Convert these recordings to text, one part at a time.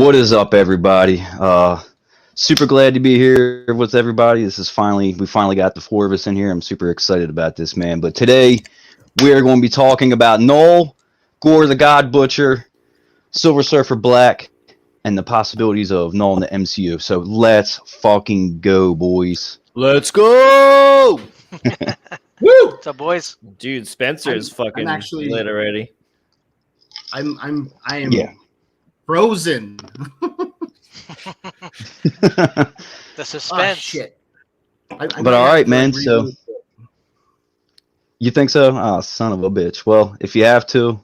What is up, everybody? Super glad to be here with everybody. We finally got the four of us in here. I'm super excited about this, man. But today we are going to be talking about KNULL, Gorr the God Butcher, Silver Surfer Black, and the possibilities of KNULL in the MCU. So let's fucking go, boys. Let's go! Woo! What's up, boys? Dude, Spencer is fucking actually lit already. I am Yeah. frozen. The Ah, suspense. shit. But all right, man. So you think so? Oh, son of a bitch. Well, if you have to,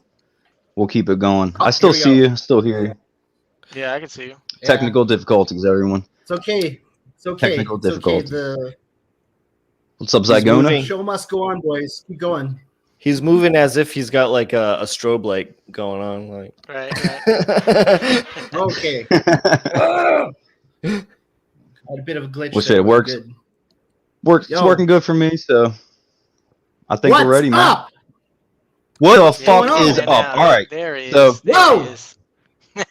we'll keep it going. Oh, I still here we see go. you. Still hear you. Yeah, I can see you. Technical difficulties, everyone. It's okay. It's okay. Technical It's okay. difficulties. The What's up, He's Zygona? moving. show must go on, boys. Keep going. He's moving as if he's got like a strobe light going on. Like, Right. Okay. I had a bit of a glitch. Well, shit, there, it but works. good. It's Yo. working good for me, so I think What's we're ready, man. up? What the Yeah, fuck going on? is and up? now, All right, There he is. so- There Whoa! he is. all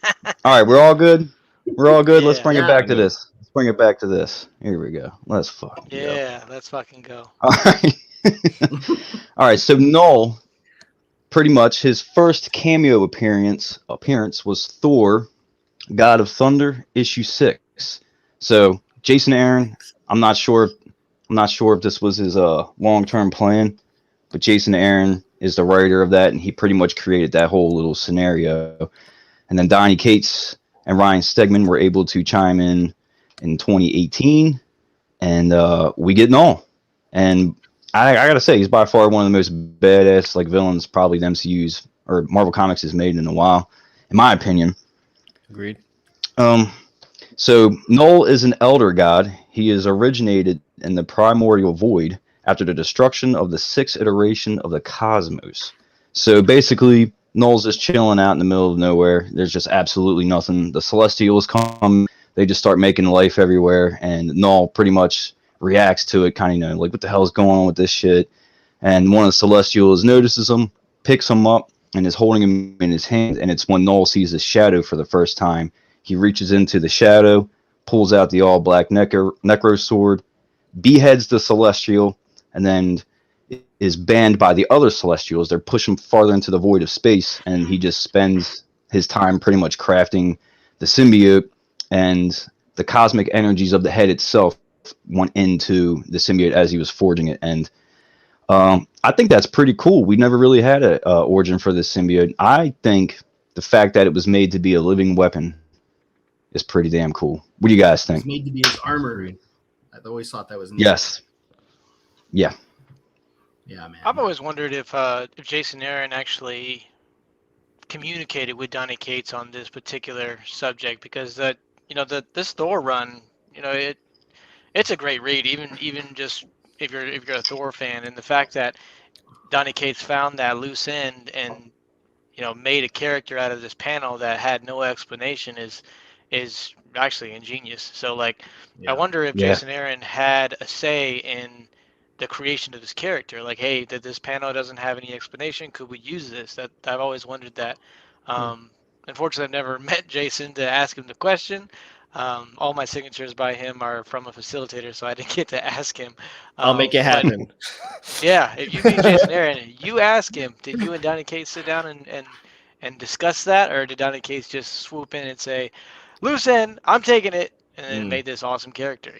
right, we're all good. We're all good. Let's Yeah. bring it Yeah. back to this. Let's bring it back to this. Here we go. Let's fucking go. Yeah, let's fucking go. All right. All right. So KNULL, pretty much his first cameo appearance was Thor, God of Thunder, issue 6. So Jason Aaron, I'm not sure if this was his long-term plan, but Jason Aaron is the writer of that, and he pretty much created that whole little scenario. And then Donny Cates and Ryan Stegman were able to chime in 2018, and we get KNULL. And I gotta say, he's by far one of the most badass villains probably the MCU's or Marvel Comics has made in a while, in my opinion. agreed. So KNULL is an elder god. He is originated in the primordial void after the destruction of the 6th iteration of the cosmos. So basically, KNULL's just chilling out in the middle of nowhere. There's just absolutely nothing. The Celestials come, they just start making life everywhere, and KNULL pretty much reacts to it, kind of, like, what the hell is going on with this shit? And one of the Celestials notices him, picks him up, and is holding him in his hand, and it's when KNULL sees his shadow for the first time. He reaches into the shadow, pulls out the all-black Necro sword, beheads the Celestial, and then is banned by the other Celestials. They're pushing farther into the void of space, and he just spends his time pretty much crafting the symbiote, and the cosmic energies of the head itself went into the symbiote as he was forging it. And I think that's pretty cool. We never really had a origin for this symbiote. I think the fact that it was made to be a living weapon is pretty damn cool. What do you guys think? It's made to be his armor. I've always thought that was neat. Yes. Yeah. Yeah, man. I've always wondered if Jason Aaron actually communicated with Donny Cates on this particular subject, because this Thor run, it's a great read, even just if you're a Thor fan, and the fact that Donny Cates found that loose end and made a character out of this panel that had no explanation is actually ingenious. So I wonder if Jason Aaron had a say in the creation of this character. Like, hey, that this panel doesn't have any explanation, could we use this? That I've always wondered that. Unfortunately, I've never met Jason to ask him the question. All my signatures by him are from a facilitator, so I didn't get to ask him. I'll make it happen. Yeah, if you meet Jason Aaron, you ask him, did you and Donny Cates sit down and discuss that, or did Donny Cates just swoop in and say, loose end, I'm taking it, and then made this awesome character,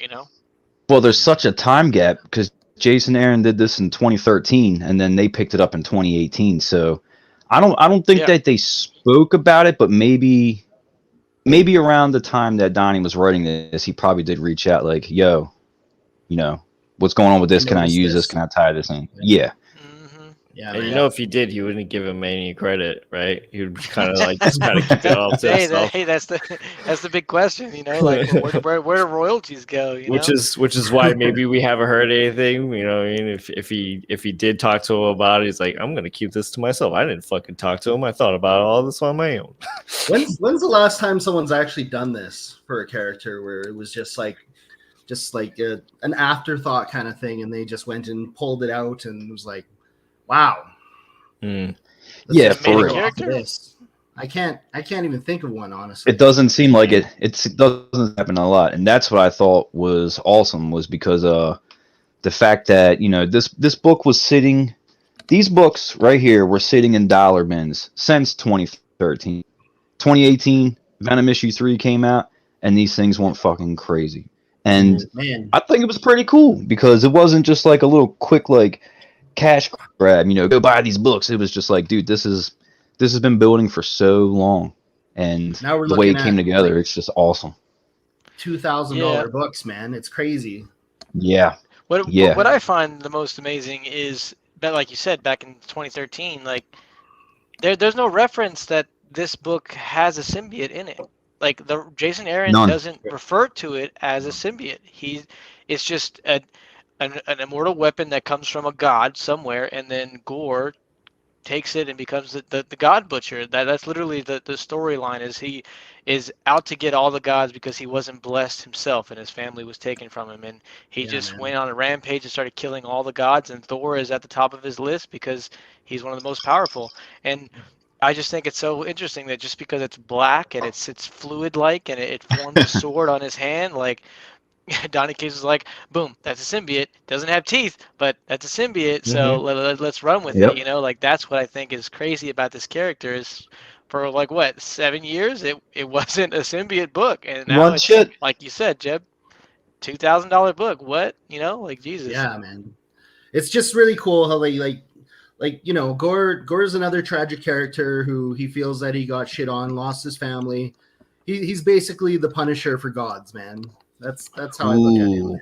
Well, there's such a time gap because Jason Aaron did this in 2013, and then they picked it up in 2018. So I don't think that they spoke about it, but maybe around the time that Donnie was writing this, he probably did reach out, like, yo, what's going on with this? Can I use this? Can I tie this in? Yeah. Yeah, And man. if he did, he wouldn't give him any credit, right? He would kind of just kind of keep it all to himself. That's the big question, like where do royalties go? Which is why maybe we haven't heard anything. I mean, if he did talk to him about it, he's like, I'm gonna keep this to myself. I didn't fucking talk to him. I thought about all this on my own. When's the last time someone's actually done this for a character where it was just like an afterthought kind of thing, and they just went and pulled it out and was like, wow. Yeah, for real. Character? I can't even think of one, honestly. It doesn't seem like it. It doesn't happen a lot, and that's what I thought was awesome. Was because the fact that this book was sitting. These books right here were sitting in dollar bins since 2013. 2018, Venom issue 3 came out, and these things went fucking crazy. And Man, I think it was pretty cool because it wasn't just like a little quick like cash grab, go buy these books. It was just like, dude, this has been building for so long, and now we're the way it looking came at, together, like, it's just awesome. $2,000 books, man. It's crazy. Yeah. What I find the most amazing is that, like you said, back in 2013, like there's no reference that this book has a symbiote in it. Like Jason Aaron None. doesn't refer to it as a symbiote. It's just an immortal weapon that comes from a god somewhere, and then Gorr takes it and becomes the god butcher. That's literally the storyline. Is he is out to get all the gods because he wasn't blessed himself and his family was taken from him, and he just went on a rampage and started killing all the gods, and Thor is at the top of his list because he's one of the most powerful. And I just think it's so interesting that just because it's black and it's fluid like and it formed a sword on his hand, like Donny Case was like, boom, that's a symbiote. Doesn't have teeth, but that's a symbiote. So let's run with Yep. it. Like that's what I think is crazy about this character is for like what 7 years it wasn't a symbiote book, and now it's shit. like you said, Jeb, $2,000 book. What like Jesus. Yeah, man. It's just really cool how Gorr is another tragic character who he feels that he got shit on, lost his family. He's basically the Punisher for gods, man. That's how I look at him.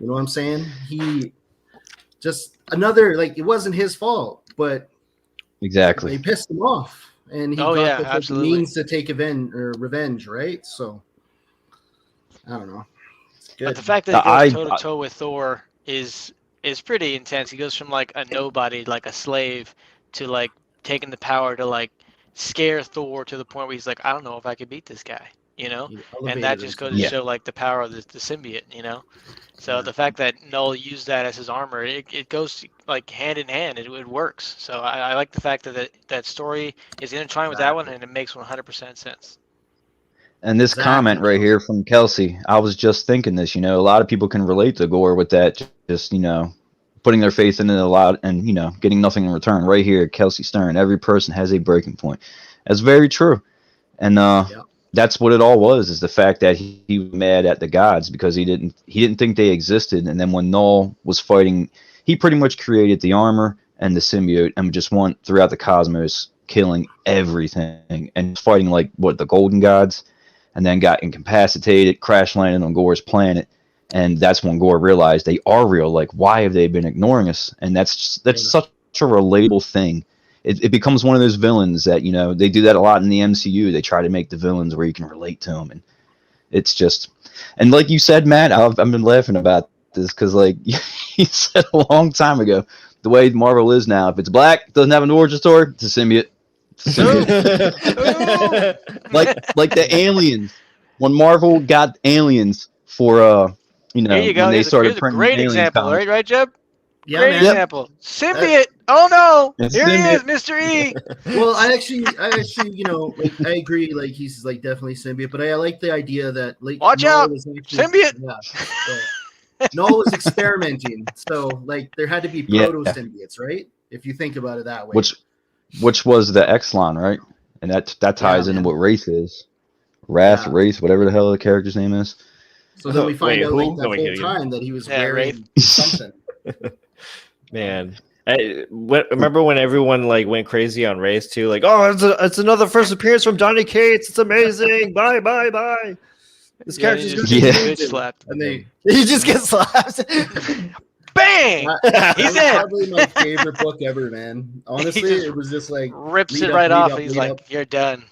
You know what I'm saying? He just another, like, it wasn't his fault, but Exactly. they pissed him off, and he got the absolutely. means to take revenge, right? So I don't know. It's good. But the fact that he goes toe to toe with Thor is pretty intense. He goes from like a nobody, like a slave, to like taking the power to like scare Thor to the point where he's like, I don't know if I could beat this guy, and that just goes to show like the power of the symbiote, So the fact that Knull used that as his armor, it goes like hand in hand. It works. So I like the fact that story is intertwined with that one, and it makes 100% sense. And this comment right here from Kelsey, I was just thinking this, a lot of people can relate to Gorr with that, just, putting their faith in it a lot and, getting nothing in return. Right here, Kelsey Stern, every person has a breaking point. That's very true. And that's what it all was, is the fact that he was mad at the gods because he didn't think they existed. And then when Knull was fighting, he pretty much created the armor and the symbiote and just went throughout the cosmos killing everything and fighting like the golden gods. And then got incapacitated, crash landed on Gorr's planet, and that's when Gorr realized they are real. Like, why have they been ignoring us? And that's such a relatable thing. It becomes one of those villains that they do that a lot in the MCU. They try to make the villains where you can relate to them, and it's just. And like you said, Matt, I've been laughing about this because like you said a long time ago, the way Marvel is now, if it's black, doesn't have an origin story, it's a symbiote. like the aliens, when Marvel got aliens for there you go. when they started here's a printing great alien example, comics. right, Jeb? Yeah, great man. example. Symbiote. Oh no! It's Here he is, symbiote. Mr. E. Well, I actually, like, I agree. Like, he's like definitely symbiote, but I like the idea that like Watch out, symbiote. Knull was experimenting, so like there had to be proto symbiotes, right? If you think about it that way. Which was the Exlon, right? And that ties into what race is. Wrath, race, whatever the hell the character's name is. So then we find out like that No, whole time that he was wearing Wraith. something. Man, remember when everyone like went crazy on Race too? Like, oh, it's another first appearance from Donny Cates. It's amazing. Bye. This character's gonna be bitch slapped. And he just gets slapped. Bang! He's in. Probably my favorite book ever, man. Honestly, it was just like rips it right off. And he's like, "You're done."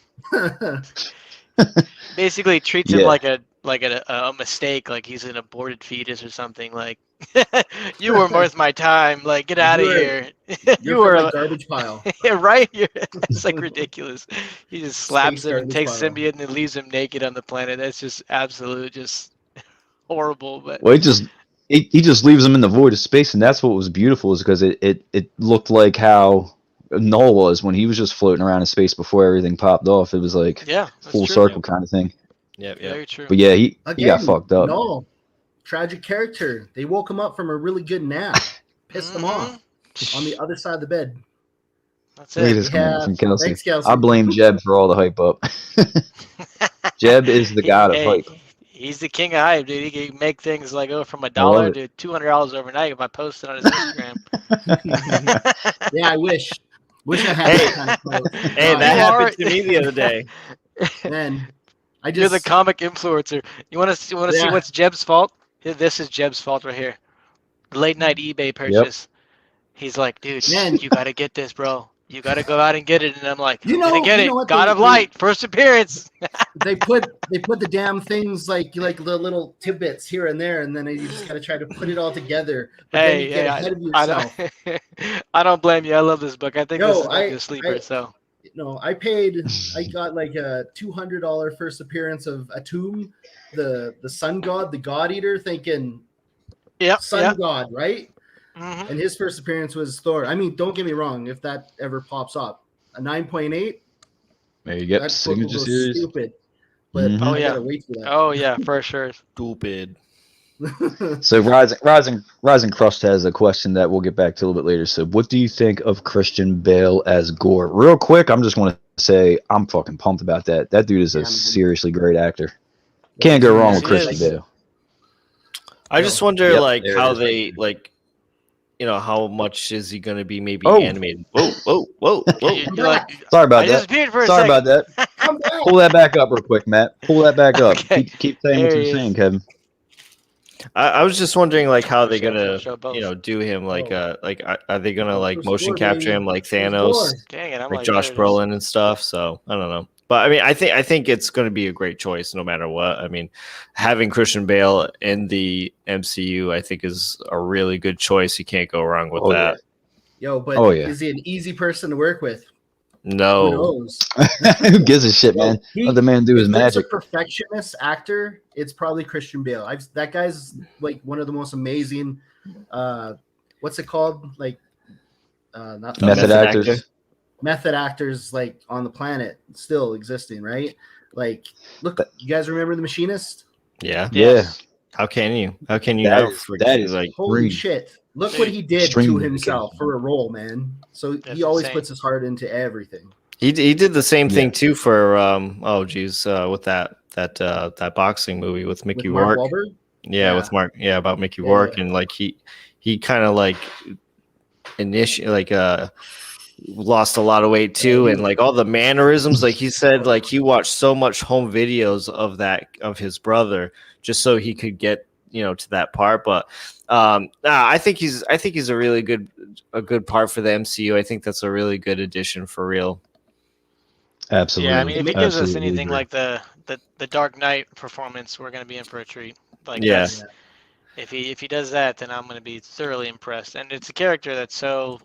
Basically, treats him like a mistake, like he's an aborted fetus or something. Like, you were worth my time. Like, get out of here. You were a garbage pile. Yeah, right. It's like ridiculous. He just slaps him and takes symbiote and then leaves him naked on the planet. That's just absolute, just horrible. But well, he just leaves him in the void of space, and that's what was beautiful, is because it looked like how Null was when he was just floating around in space before everything popped off. It was like Yeah, that's full true. circle kind of thing. Yep. Very true. But yeah, he Again, got fucked up. No, tragic character. They woke him up from a really good nap, pissed him off on the other side of the bed. That's Look at it. this comment from Kelsey. Thanks, Kelsey. I blame Jeb for all the hype up. Jeb is the god of hype. He's the king of hype, dude. He can make things like go from love $1 it. to $200 overnight if I post it on his Instagram. Yeah, I wish I had that kind of quote. Hey, that You happened are- to me the other day. Man, I You're the just comic influencer. You want to see Yeah. what's Jeb's fault? This is Jeb's fault right here. The late night eBay purchase. He's like, dude, Man. you got to get this, bro. You got to go out and get it. And I'm like, You I'm know- gonna get you it. know what God they- of Light, first appearance. they put the damn things like the little tidbits here and there, and then you just gotta try to put it all together. But then you get ahead of I yourself. don't, I don't blame you. I love this book. I think Yo, this is gonna be I- a sleeper. I- So No, I got like a $200 first appearance of Atum, the sun god, the god eater, thinking sun god, right? Mhm. And his first appearance was Thor. I mean, don't get me wrong, if that ever pops up, a 9.8, There you go. that book will Signature go series. stupid. But Mhm. Oh, I yeah. gotta wait for that. Oh yeah, for sure. Stupid. So Rising Crust has a question that we'll get back to a little bit later. So what do you think of Christian Bale as Gorr? Real quick, I'm just want to say I'm fucking pumped about that. That dude is Yeah, a man. seriously great actor. Can't go wrong with Yes, he Christian is. Bale. I just wonder, Yep, like, there it how is. they, like, how much is he going to be maybe Oh. animated? Whoa. You're like, Sorry I about that. disappeared for a Sorry second. about that. Come back. Pull that back up real quick, Matt. Pull that back up. Okay. Keep saying what There you're he saying, is. Kevin. I was just wondering, like, how they're Show gonna, both. do him, like, Oh. are they gonna like Who's motion Gorr, capture baby? him like Who's Thanos, Gorr? Dang it, I'm like like Josh there it is. Brolin and stuff? So I don't know, but I mean, I think it's going to be a great choice no matter what. I mean, having Christian Bale in the MCU, I think, is a really good choice. You can't go wrong with Oh, that. Yo, but Oh, yeah. is he an easy person to work with? Who No, knows? Who gives a shit, man? He- Let the man do his If there's magic. a perfectionist actor, it's probably Christian Bale. That guy's like one of the most amazing. What's it called? Like, not the Method method actors. actor. method actors like on the planet still existing, right? Like, look, you guys remember The Machinist? Yeah. Yes. How can you? How can you That not? is- that is- like. Holy Green. shit! Look what he did Extreme to himself for a role, man. So That's he always insane. puts his heart into everything. He did the same thing Yeah. too for with that boxing movie with Mickey With Mark Rourke. Wahlberg? Yeah, Yeah. with Mark. Yeah, about Mickey Yeah, Rourke, yeah. and like he kind of like lost a lot of weight too, and like all the mannerisms. Like he said, like he watched so much home videos of his brother just so he could get to that part. But I think he's a really good part for the MCU. I think that's a really good addition for real. Absolutely. Yeah, I mean, if he gives us Absolutely anything agree. like the Dark Knight performance, we're gonna be in for a treat. Like, Yeah. that's- if he does that, then I'm gonna be thoroughly impressed. And it's a character that's so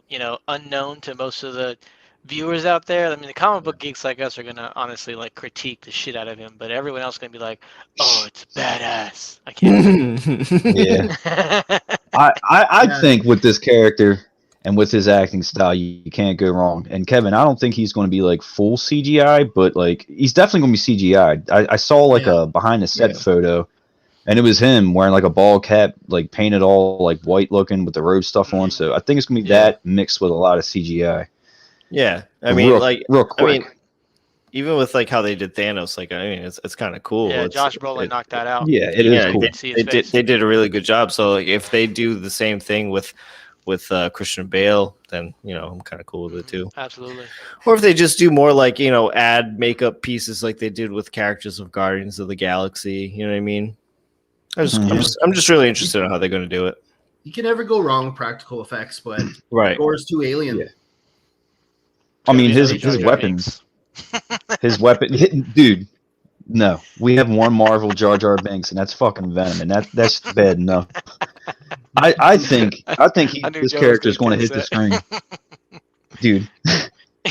unknown to most of the viewers out there. I mean, the comic book geeks like us are gonna honestly like critique the shit out of him, but everyone else is gonna be like, "Oh, it's badass." I can't. Yeah. Wait. I Yeah. think with this character and with his acting style, you can't go wrong. And Kevin, I don't think he's going to be like full CGI, but like he's definitely going to be CGI. I saw like Yeah. a behind the set Yeah. photo, and it was him wearing like a ball cap, like painted all like white looking with the robe stuff on. Mhm. So I think it's going to be Yeah. that mixed with a lot of CGI. Yeah, I mean, real quick. I mean, even with like how they did Thanos, like I mean, it's kind of cool. Yeah, It's- Josh Brolin knocked that out. Yeah, it is yeah, cool. You can see his they did face. they did a really good job. So like if they do the same thing with Christian Bale, then I'm kind of cool with it too. Absolutely. Or if they just do more like add makeup pieces like they did with characters of Guardians of the Galaxy. You know what I mean? I'm just really interested in how they're going to do it. You can never go wrong with practical effects, but Right. Gorr's too alien. Yeah. I mean, his Jar Jar weapons, Binks. his weapon, dude. No, we have one Marvel Jar Jar Binks, and that's fucking Venom, and that's bad enough. I think I knew this Joe was character is gonna going to hit the guess screen, dude.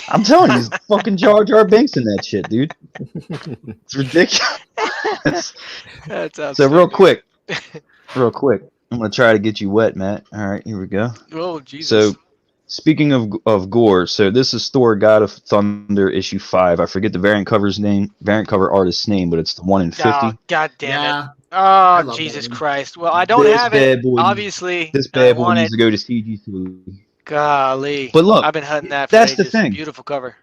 I'm telling you, he's fucking Jar Jar Binks in that shit, dude. It's ridiculous. That's So real outstanding. quick, I'm gonna try to get you wet, Matt. All right, here we go. Oh Jesus. So speaking of Gorr, so this is Thor: God of Thunder issue 5. I forget the variant cover artist's name, but it's the 1 in 50. Oh, God damn it. Yeah, I Oh, love Jesus that one. Christ. Well, I don't have it, bad boy, obviously. this and I bad boy want needs it. to go to CG3. Golly. But look, I've been hunting that for that's the ages. thing. Beautiful cover.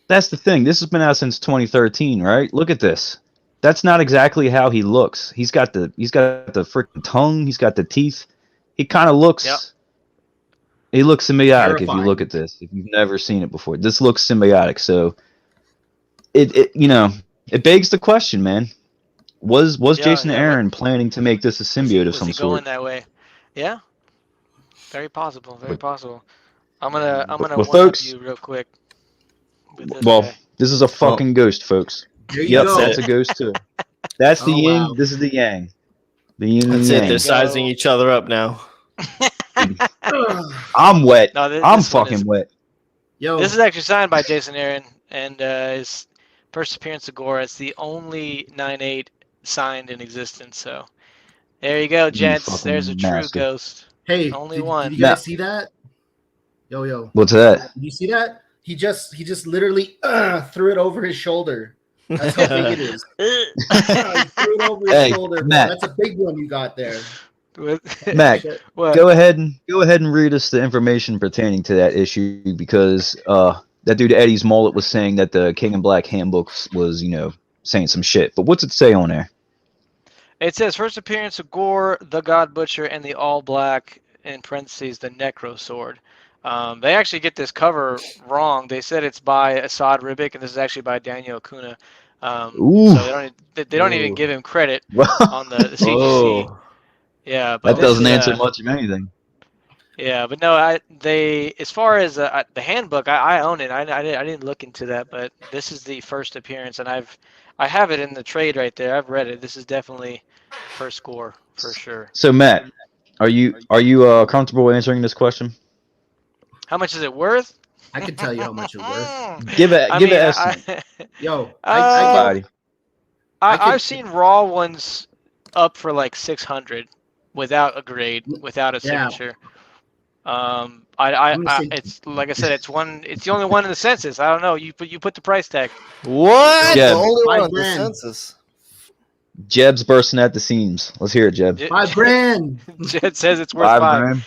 That's the thing. This has been out since 2013, right? Look at this. That's not exactly how he looks. He's got the freaking tongue. He's got the teeth. He kind of looks. Yep. He looks symbiotic if you Terrifying. look at this. If you've never seen it before, this looks symbiotic. So, it it begs the question, man. Was Jason Aaron planning to make this a symbiote of was some he going sort? that way? Yeah. Very possible. Very possible. I'm gonna well, one up folks- you real quick. With this Well, guy. this is a fucking ghost, folks. There you Yep, go. that's a ghost too. That's the Oh, yin. wow. This is the yang. The yin and That's the it. yang. They're sizing each other up now. I'm wet. No, I'm this one fucking is- wet. Yo, This is actually signed by Jason Aaron, and his first appearance of Gorr. It's the only 9/8 signed in existence. So there you go, gents. fucking There's a true master. ghost. hey, only did one. you guys Now- see that? Yo, What's that? did you see that? He just literally threw it over his shoulder. That's how big it is. He threw it over his Hey, shoulder, bro. Matt. That's a big one you got there. Mac, What? go ahead and read us the information pertaining to that issue because that dude Eddie's mullet was saying that the King in Black handbook was saying some shit. But what's it say on there? It says first appearance of Gorr, the God Butcher, and the All Black in parentheses the Necro Sword. They actually get this cover wrong. They said it's by Assad Ribic, and this is actually by Daniel Acuna. Ooh. So they don't even give him credit on the CGC. Oh. Yeah, but That doesn't this, answer much of anything. Yeah, but no, as far as the handbook, I own it. I didn't look into that, but this is the first appearance, and I have it in the trade right there. I've read it. This is definitely first Gorr for sure. So Matt, are you comfortable answering this question? How much is it worth? I can tell you how much it's worth. Give it I give mean, an estimate. Yo, Somebody. I've seen raw ones up for like 600 without a grade, without a Yeah. signature. I'm gonna say- It's like I said, it's the only one in the census. I don't know. You put the price tag. What? Yeah. The only one on the $5,000. census. Jeb's bursting at the seams. Let's hear it, Jeb. $5,000. Jed says it's worth five. grand.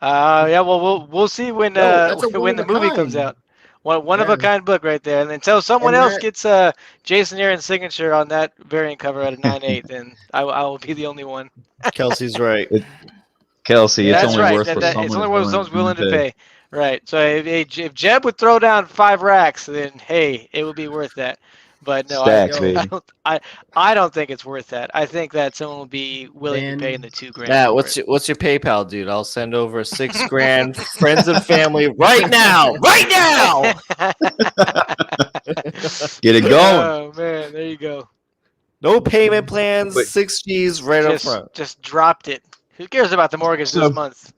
Yeah, well, we'll see when that's a when the movie comes one-of-a-kind. out. One of Yeah. a kind book right there, and until someone And else that- gets Jason Aaron's signature on that variant cover at a 9/8, then I will be the only one. Kelsey's right. Kelsey, it's That's only right. worth what It's someone only is what someone's willing to pay. pay. Right. So if Jeb would throw down 5 racks, then hey, it would be worth that. But no, Stacks, yo, baby. I don't think it's worth that. I think that someone will be willing Man. to pay in the $2,000. Matt, for what's it. your PayPal, dude? I'll send over $6,000, friends and family, right now, right now. Get it going. Oh man, there you go. No payment plans, Wait. 6 G's right up front. Just dropped it. Who cares about the mortgage So- this month?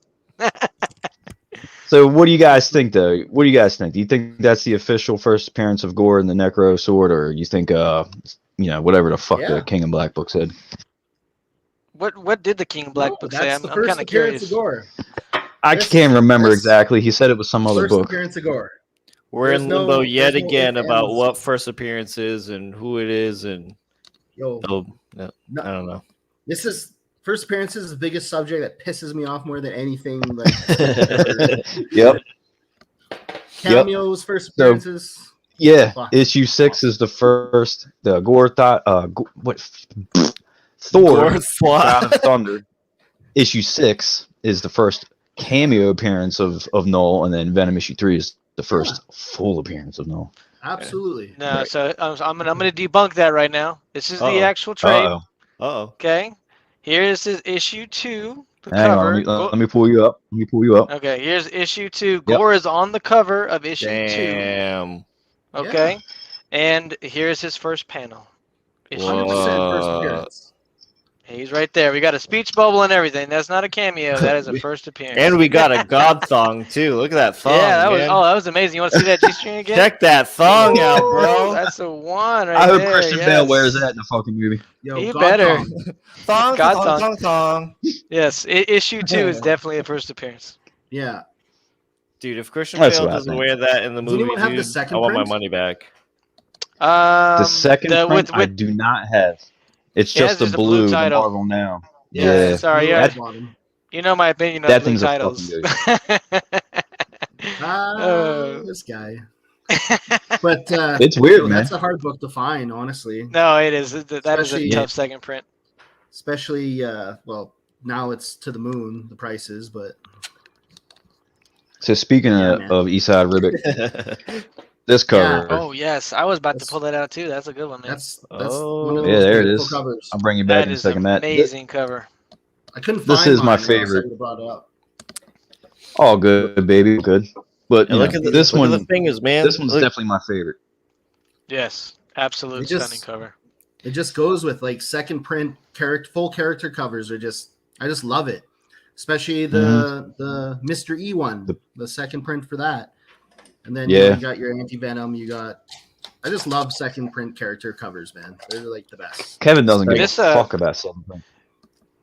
So, what do you guys think, though? What do you guys think? Do you think that's the official first appearance of Gorr and the Necro Sword, or you think, whatever the fuck Yeah. the King in Black book said? What did the King Black No, book say? that's I'm the kind first of appearance curious. of Gorr. I This- can't remember this- exactly. He said it was some other First book. appearance of Gorr. We're There's in no- limbo yet there's no again ifs, about ands. what first appearance is and who it is, and Yo, no, no, I don't know. this is first appearances is the biggest subject that pisses me off more than anything. Like Yep. cameos, first So- appearances. Yeah. Fuck. Issue 6 is the first. The Gorr thought. Thor. Gorr thought. God of Thunder. Issue 6 is the first cameo appearance of Null, and then Venom issue 3 is the first full appearance of Null. Absolutely. No, Right. so I'm gonna debunk that right now. This is the Uh-oh. actual trade. Uh-oh. Uh-oh. Okay. Here is his issue 2. The Hang cover. on, let me pull you up. Okay, here's issue 2. Yep. Gorr is on the cover of issue 2. Damn. Okay. And here's his first panel. Issue 100% first What? appearance. He's right there. We got a speech bubble and everything. That's not a cameo. That is a first appearance. And we got a god thong too. Look at that thong. yeah, that was man. that was amazing. You want to see that G-string again? Check that thong out, Ooh, bro. That's the one right I hope there. Christian yes. Bale wears that in the fucking movie. Yo, He God better. Kong. Thong, God thong, thong, thong. Yes, issue 2 is definitely a first appearance. Yeah. Dude, if Christian That's Bale what I doesn't think. wear that in the Does movie, anyone have the dude, second I want my print? money back. The second print I with do not have. It's it has just the just a blue blue, the title. Marvel Now. Yeah, Yeah, sorry, blue yeah. at that the bottom. You know my opinion on that blue thing's a fucking titles. This guy. But It's weird, man. that's a hard book to find, honestly. No, it is. That is a Especially- tough second print. Especially, well, now it's to the moon, the prices, but So speaking Yeah, man. of Eastside Ribic, this cover. Oh yes, I was about to That's- pull that out too. That's a good one, man. that's Oh. one of Yeah, those there it beautiful is. covers. I'll bring you back That in a is second, an Matt. amazing cover. I couldn't This find is my mine, or else I favorite. would've brought it up. All good, baby, good. But Yeah, you look know, at the, this look one, at the fingers, man. this one's Look- definitely my favorite. Yes, absolute It just- stunning cover. It just goes with like second print full character covers are just I just love it. Especially the Mr. E one, the second print for that. And then Yeah. you got your anti-venom, I just love second print character covers, man. They're like the best. Kevin doesn't give This, a fuck about something.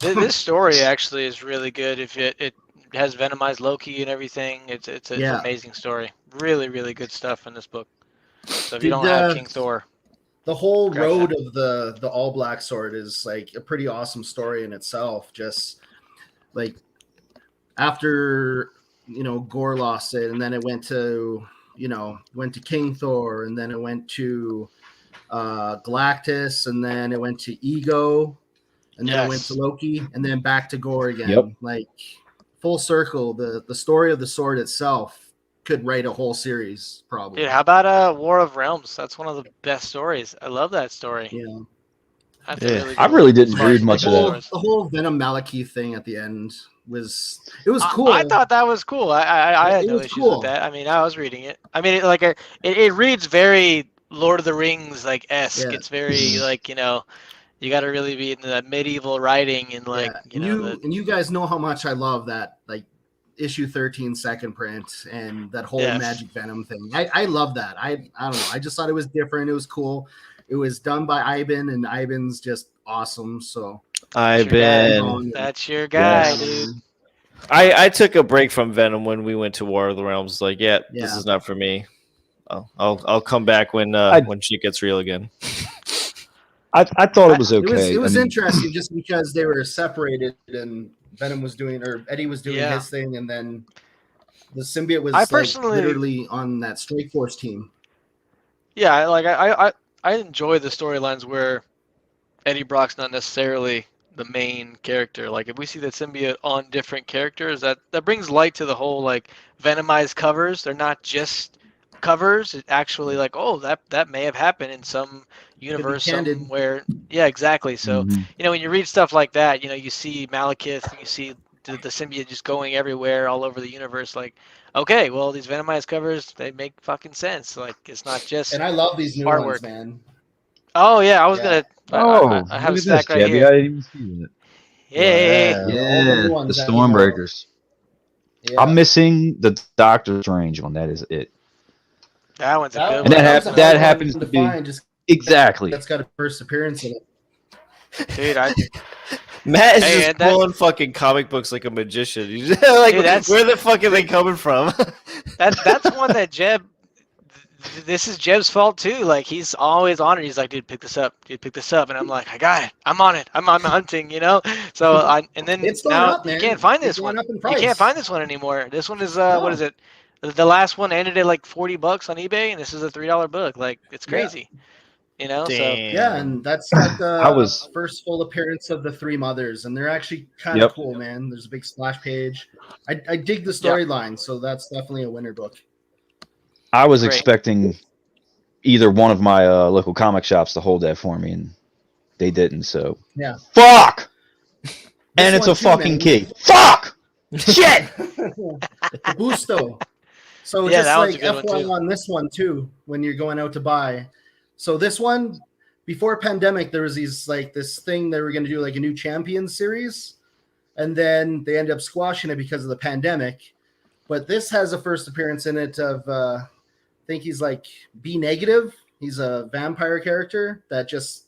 This story actually is really good. If it has Venomized Loki and everything, it's an Yeah. amazing story. Really, really good stuff in this book. So if Did, you don't have King Thor, The whole Grab road of the all black sword is like a pretty awesome story in itself. Just like after Gorr lost it, and then it went to King Thor, and then it went to Galactus, and then it went to Ego, and then it went Yes. to Loki, and then back to Gorr again. Yep. Like full circle. The story of the sword itself could write a whole series, probably. dude, how about War of Realms? That's one of the best stories. I love that story. Yeah. That's Yeah. a really good I really one. didn't As far read as much of the that. stories. The whole Venom Malekith thing at the end was cool. I thought that was cool. I had It no was issues cool. with that. I mean, I was reading it. I mean, it reads very Lord of the Rings like esque. Yeah. It's very like you got to really be in the medieval writing and like Yeah. And you guys know how much I love that like issue 13 second print and that whole Yes. Magic Venom thing. I love that. I don't know. I just thought it was different. It was cool. It was done by Ivan, and Ivan's just awesome. So I've Sure, yeah. been. That's your guy, Yeah. dude. I took a break from Venom when we went to War of the Realms. Like, this Yeah. is not for me. I'll come back when shit gets real again. I thought it was okay. It was I mean, interesting just because they were separated and Venom was doing, or Eddie was doing Yeah. his thing, and then the symbiote was I like personally- literally on that Strike Force team. Yeah, I enjoy the storylines where Eddie Brock's not necessarily the main character. Like if we see that symbiote on different characters, that brings light to the whole like Venomized covers. They're not just covers. It actually like, oh, that may have happened in some universe canon. somewhere. Yeah, exactly. So mhm. when you read stuff like that, you see Malekith, you see the symbiote just going everywhere all over the universe. Like, okay, well, these Venomized covers, they make fucking sense. Like, it's not just. And I love these new Artwork. ones, man. Oh yeah, I was Yeah. gonna. I have a look at stack this, right Jebby. here. I didn't even see it. Hey, Wow. all the Yeah, new the ones that came out. Stormbreakers. Yeah. I'm missing the Doctor Strange one. That is it. that one's a That good one- And that one. hap- was a that hard one happens to to be- find, just Exactly. that's got a first appearance in it. Dude, Matt is Hey, just and that- pulling fucking comic books like a magician. He's just like, Dude, that's- where the fuck are they coming from? that's one that Jeb. This is Jeb's fault too. Like he's always on it. He's like, dude, pick this up. Dude, pick this up. And I'm like, I got it. I'm on it. I'm hunting. So and then It's going now up, man. you can't find It's this going one. up in You price. can't find this one anymore. This one is No. what is it? The last one ended at like $40 on eBay, and this is a $3 book. Like it's Yeah. crazy. So Damn. Yeah, and that's like the I was- first full appearance of the three mothers, and they're actually kind of Yep. cool, man. There's a big splash page. I dig the storyline, so that's definitely a winner book. I was Great. expecting either one of my local comic shops to hold that for me, and they didn't. So Yeah. fuck. And This it's a one too, fucking man. key. Fuck. Shit. Busto. So Yeah, just that one's like a good one, FYI too. on this one too, when you're going out to buy. So this one, before pandemic, there was this thing they were going to do like a new Champions series, and then they ended up squashing it because of the pandemic. But this has a first appearance in it of I think he's like B negative. He's a vampire character that just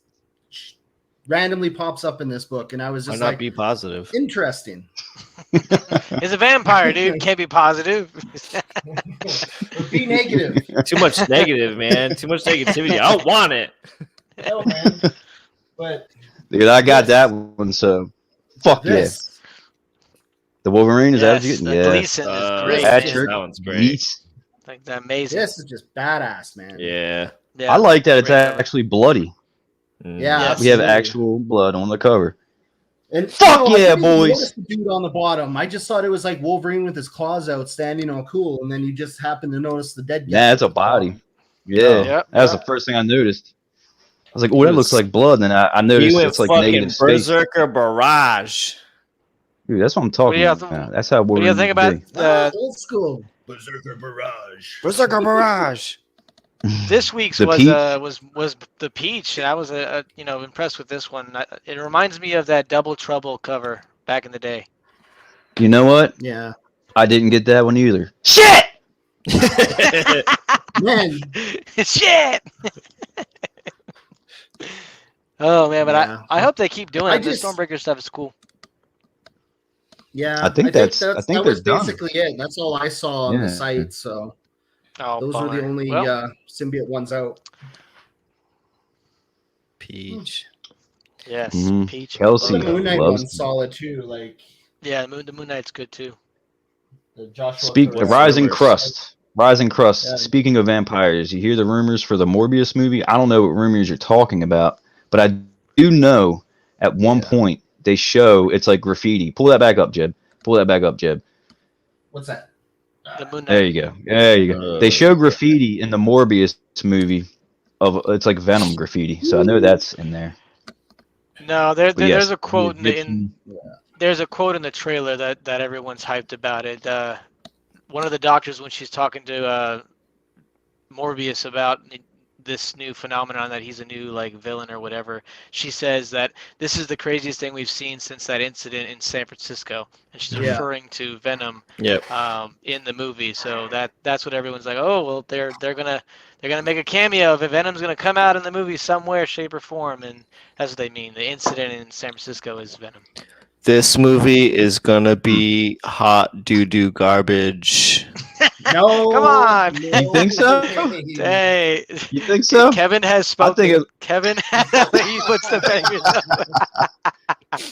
randomly pops up in this book, and I was Why just not like, be positive? interesting. He's a vampire, dude. Can't be positive. Be negative. Too much negative, man. Too much negativity. I don't want it. Hell, man. But Dude, I got that one, so fuck yeah. this, The Wolverine, is that what Yes, you're the getting? Yeah. Gleason is great. Patrick That one's great. Yeats. Like the amazing. this is just badass, man. Yeah. Yeah, I like that it's great cover. actually bloody. Mm. Yeah, We have absolutely. actual blood on the cover. And Fuck I yeah, didn't even boys. notice the dude on the bottom. I just thought it was like Wolverine with his claws out, standing all cool, and then you just happen to notice the dead guy. Yeah, it's a body. Yeah, Oh, yep, that was yep. the first thing I noticed. I was like, "Oh, He that was- looks like blood." And I He noticed went it's like fucking negative space. Berserker Barrage. Dude, that's what I'm talking do you about. That's how What do you think about Old school Berserker Barrage. Berserker Barrage. this week's The was the Peach? And I was impressed with this one. It reminds me of that Double Trouble cover back in the day. You know what? Yeah, I didn't get that one either. Shit! man. Shit. Oh man, but Yeah. I hope they keep doing I it. just- The Stormbreaker stuff is cool. Yeah, I think that they're was done. basically it. That's all I saw on Yeah. the site. So Oh, those were the bummer. only Well, symbiote ones out. Peach. yes, Mhm. Peach. Kelsey. The Logo. Moon Knight loves one's solid too. Like Yeah, the Moon Knight's good too. the Joshua. Speak the Torres. Rising Crust. Rising Crust. Yeah. Speaking of vampires, you hear the rumors for the Morbius movie? I don't know what rumors you're talking about, but I do know at one Yeah. point they show it's like graffiti. Pull that back up, Jeb. Pull that back up, Jeb. What's that? The Moon Knight. There you go. There you go. They show graffiti in the Morbius movie of it's like Venom graffiti. So I know that's in there. No, But yes, there's a quote in Egyptian- there's a quote in the trailer that everyone's hyped about it. One of the doctors, when she's talking to Morbius about this new phenomenon that he's a new like villain or whatever, she says that this is the craziest thing we've seen since that incident in San Francisco, and she's Yeah. referring to Venom Yep. in the movie. So that's what everyone's like. Oh well, they're gonna make a cameo. If Venom's gonna come out in the movie somewhere, shape or form, and that's what they mean. The incident in San Francisco is Venom. This movie is gonna be hot doo-doo garbage. No, Come on. no You think so? way. Hey, You think so? Kevin has I spoken. think it, Kevin, he puts the fingers up.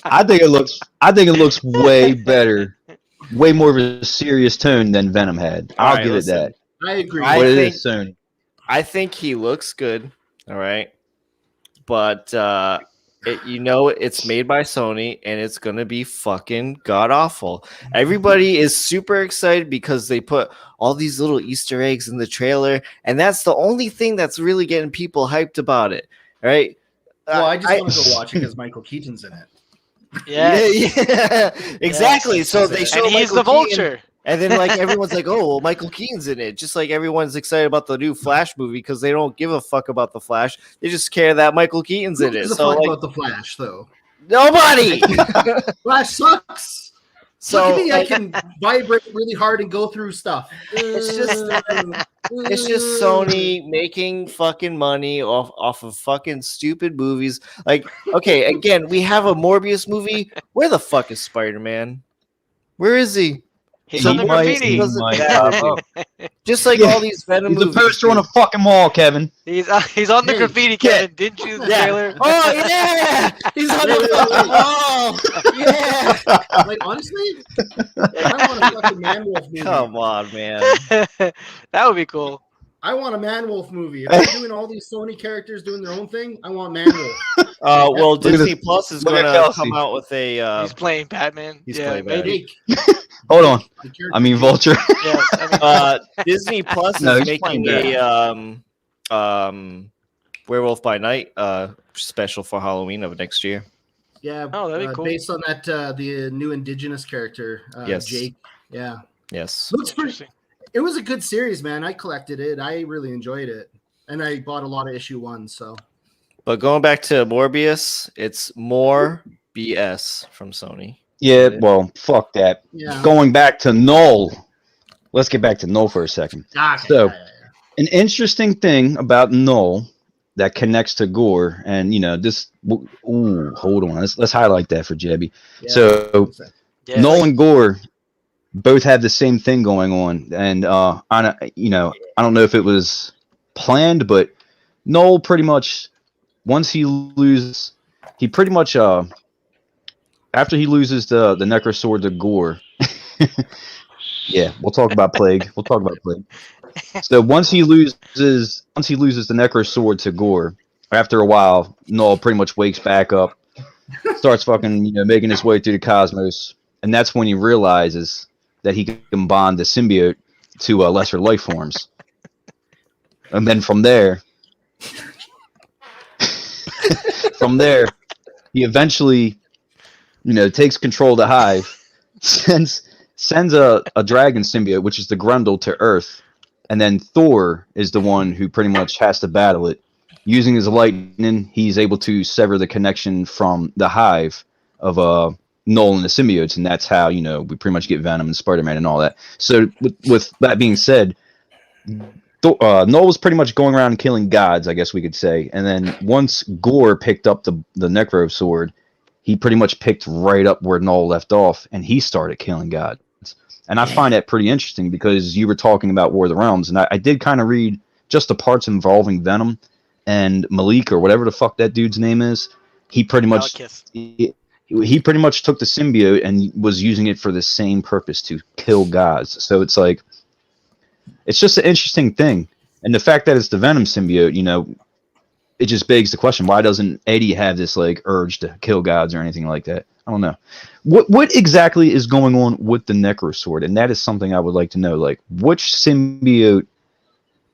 I think it looks way better, way more of a serious tone than Venom had. I'll Alright, give listen. it that. I agree. I What it think- is, Sony. I think he looks good. All right, but it's made by Sony, and it's gonna be fucking god awful. Everybody is super excited because they put all these little Easter eggs in the trailer, and that's the only thing that's really getting people hyped about it. All right. Well, I just want to go watch it because Michael Keaton's in it. Yes. Yeah, exactly. Yes. So they show And he's Michael the Keaton, vulture. and then like everyone's like, "Oh, well, Michael Keaton's in it." Just like everyone's excited about the new Flash movie because they don't give a fuck about the Flash. They just care that Michael Keaton's Who in it. gives a So fuck like about the Flash though? nobody. Flash sucks. So Look at me, I like, can vibrate really hard and go through stuff. It's just Sony making fucking money off of fucking stupid movies. Like, okay, again, we have a Morbius movie. Where the fuck is Spider-Man? Where is he? He's So on the might- graffiti. he doesn't- might Yeah. pop up. Just like Yeah. all these Venom He's a movies. poster on a fucking wall, Kevin. He's on the Hey, graffiti, Kevin. Didn't you? The Yeah. trailer. Oh yeah, he's on the fucking wall. Yeah, Like honestly, I want a fucking Man Wolf movie. come on, man. That would be cool. I want a Man Wolf movie. If they're doing all these Sony characters doing their own thing, I want Man Wolf. Well, Look at Disney this- Plus is look at gonna Kelsey. come out with a. He's playing Batman. he's yeah, playing maybe. Jake, Hold on. the character. I mean, Vulture. Yes. I mean, Disney Plus No, is he's making playing a Werewolf by Night special for Halloween of next year. Yeah. Oh, that'd be cool. Based on that, the new indigenous character, Yes. Jake. Yeah. Yes. Looks pretty. interesting. It was a good series, man. I collected it. I really enjoyed it, and I bought a lot of issue 1. So But going back to Morbius, it's more BS from Sony. Yeah, well, fuck that. yeah. Going back to KNULL. Let's get back to KNULL for a second. Okay, So- yeah. An interesting thing about KNULL that connects to Gorr, and this. Ooh, hold on. Let's highlight that for Jebby. Yeah. So Yeah. Null and Gorr both have the same thing going on, and I don't know if it was planned, but Null pretty much once he loses, he pretty much after he loses the Necro Sword to Gorr. Yeah, we'll talk about Plague. We'll talk about Plague. So once he loses the Necro Sword to Gorr, after a while, Null pretty much wakes back up, starts fucking making his way through the cosmos, and that's when he realizes that he can bond the symbiote to lesser life forms, and then from there, he eventually takes control of the hive, sends a dragon symbiote, which is the Grundle, to Earth, and then Thor is the one who pretty much has to battle it. Using his lightning, he's able to sever the connection from the hive of Null and the symbiotes, and that's how we pretty much get Venom and Spider-Man and all that. So with that being said, Null was pretty much going around killing gods, I guess we could say. And then once Gorr picked up the Necro Sword, he pretty much picked right up where Null left off, and he started killing gods. And I find that pretty interesting because you were talking about War of the Realms, and I did kind of read just the parts involving Venom and Malik, or whatever the fuck that dude's name is. He pretty much he pretty much took the symbiote and was using it for the same purpose, to kill gods. So it's like, it's just an interesting thing. And the fact that it's the Venom symbiote, it just begs the question, why doesn't Eddie have this like urge to kill gods or anything like that? I don't know. What exactly is going on with the Necro Sword? And that is something I would like to know. Like, which symbiote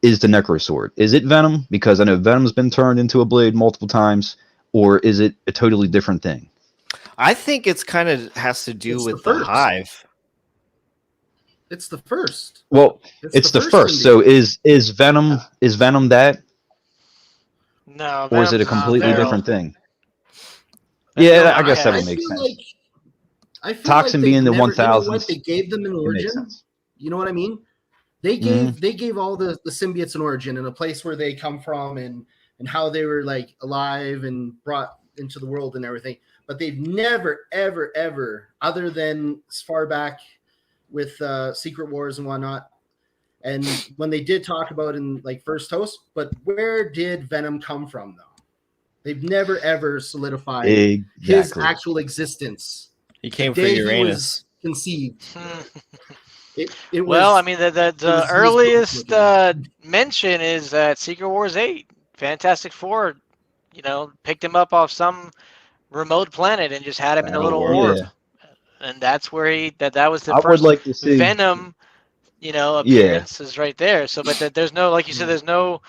is the Necro Sword? Is it Venom? Because I know Venom's been turned into a blade multiple times. Or is it a totally different thing? I think it's kind of has to do with the hive. It's the first. Well, it's the first. So is Venom that? No, or is it a Venom's completely Venom. different thing? No, Yeah, I guess that I would make feel sense. like I feel Toxin like being the never, 1000s. You know what? They gave them an It makes origin. sense. You know what I mean? They gave all the symbiotes an origin and a place where they come from and how they were like alive and brought into the world and everything. But they've never, ever, ever, other than as far back with Secret Wars and whatnot, and when they did talk about in like First Host, but where did Venom come from though? They've never ever solidified his actual existence. He came the from day Uranus. He was conceived. It was, well, I mean, the was earliest mention is that Secret Wars 8, Fantastic Four, picked him up off some remote planet and just had him in a little orb. Yeah. And that's where that was the I first would like to see Venom, appearance is right there. So, but there's no, like you said, there's no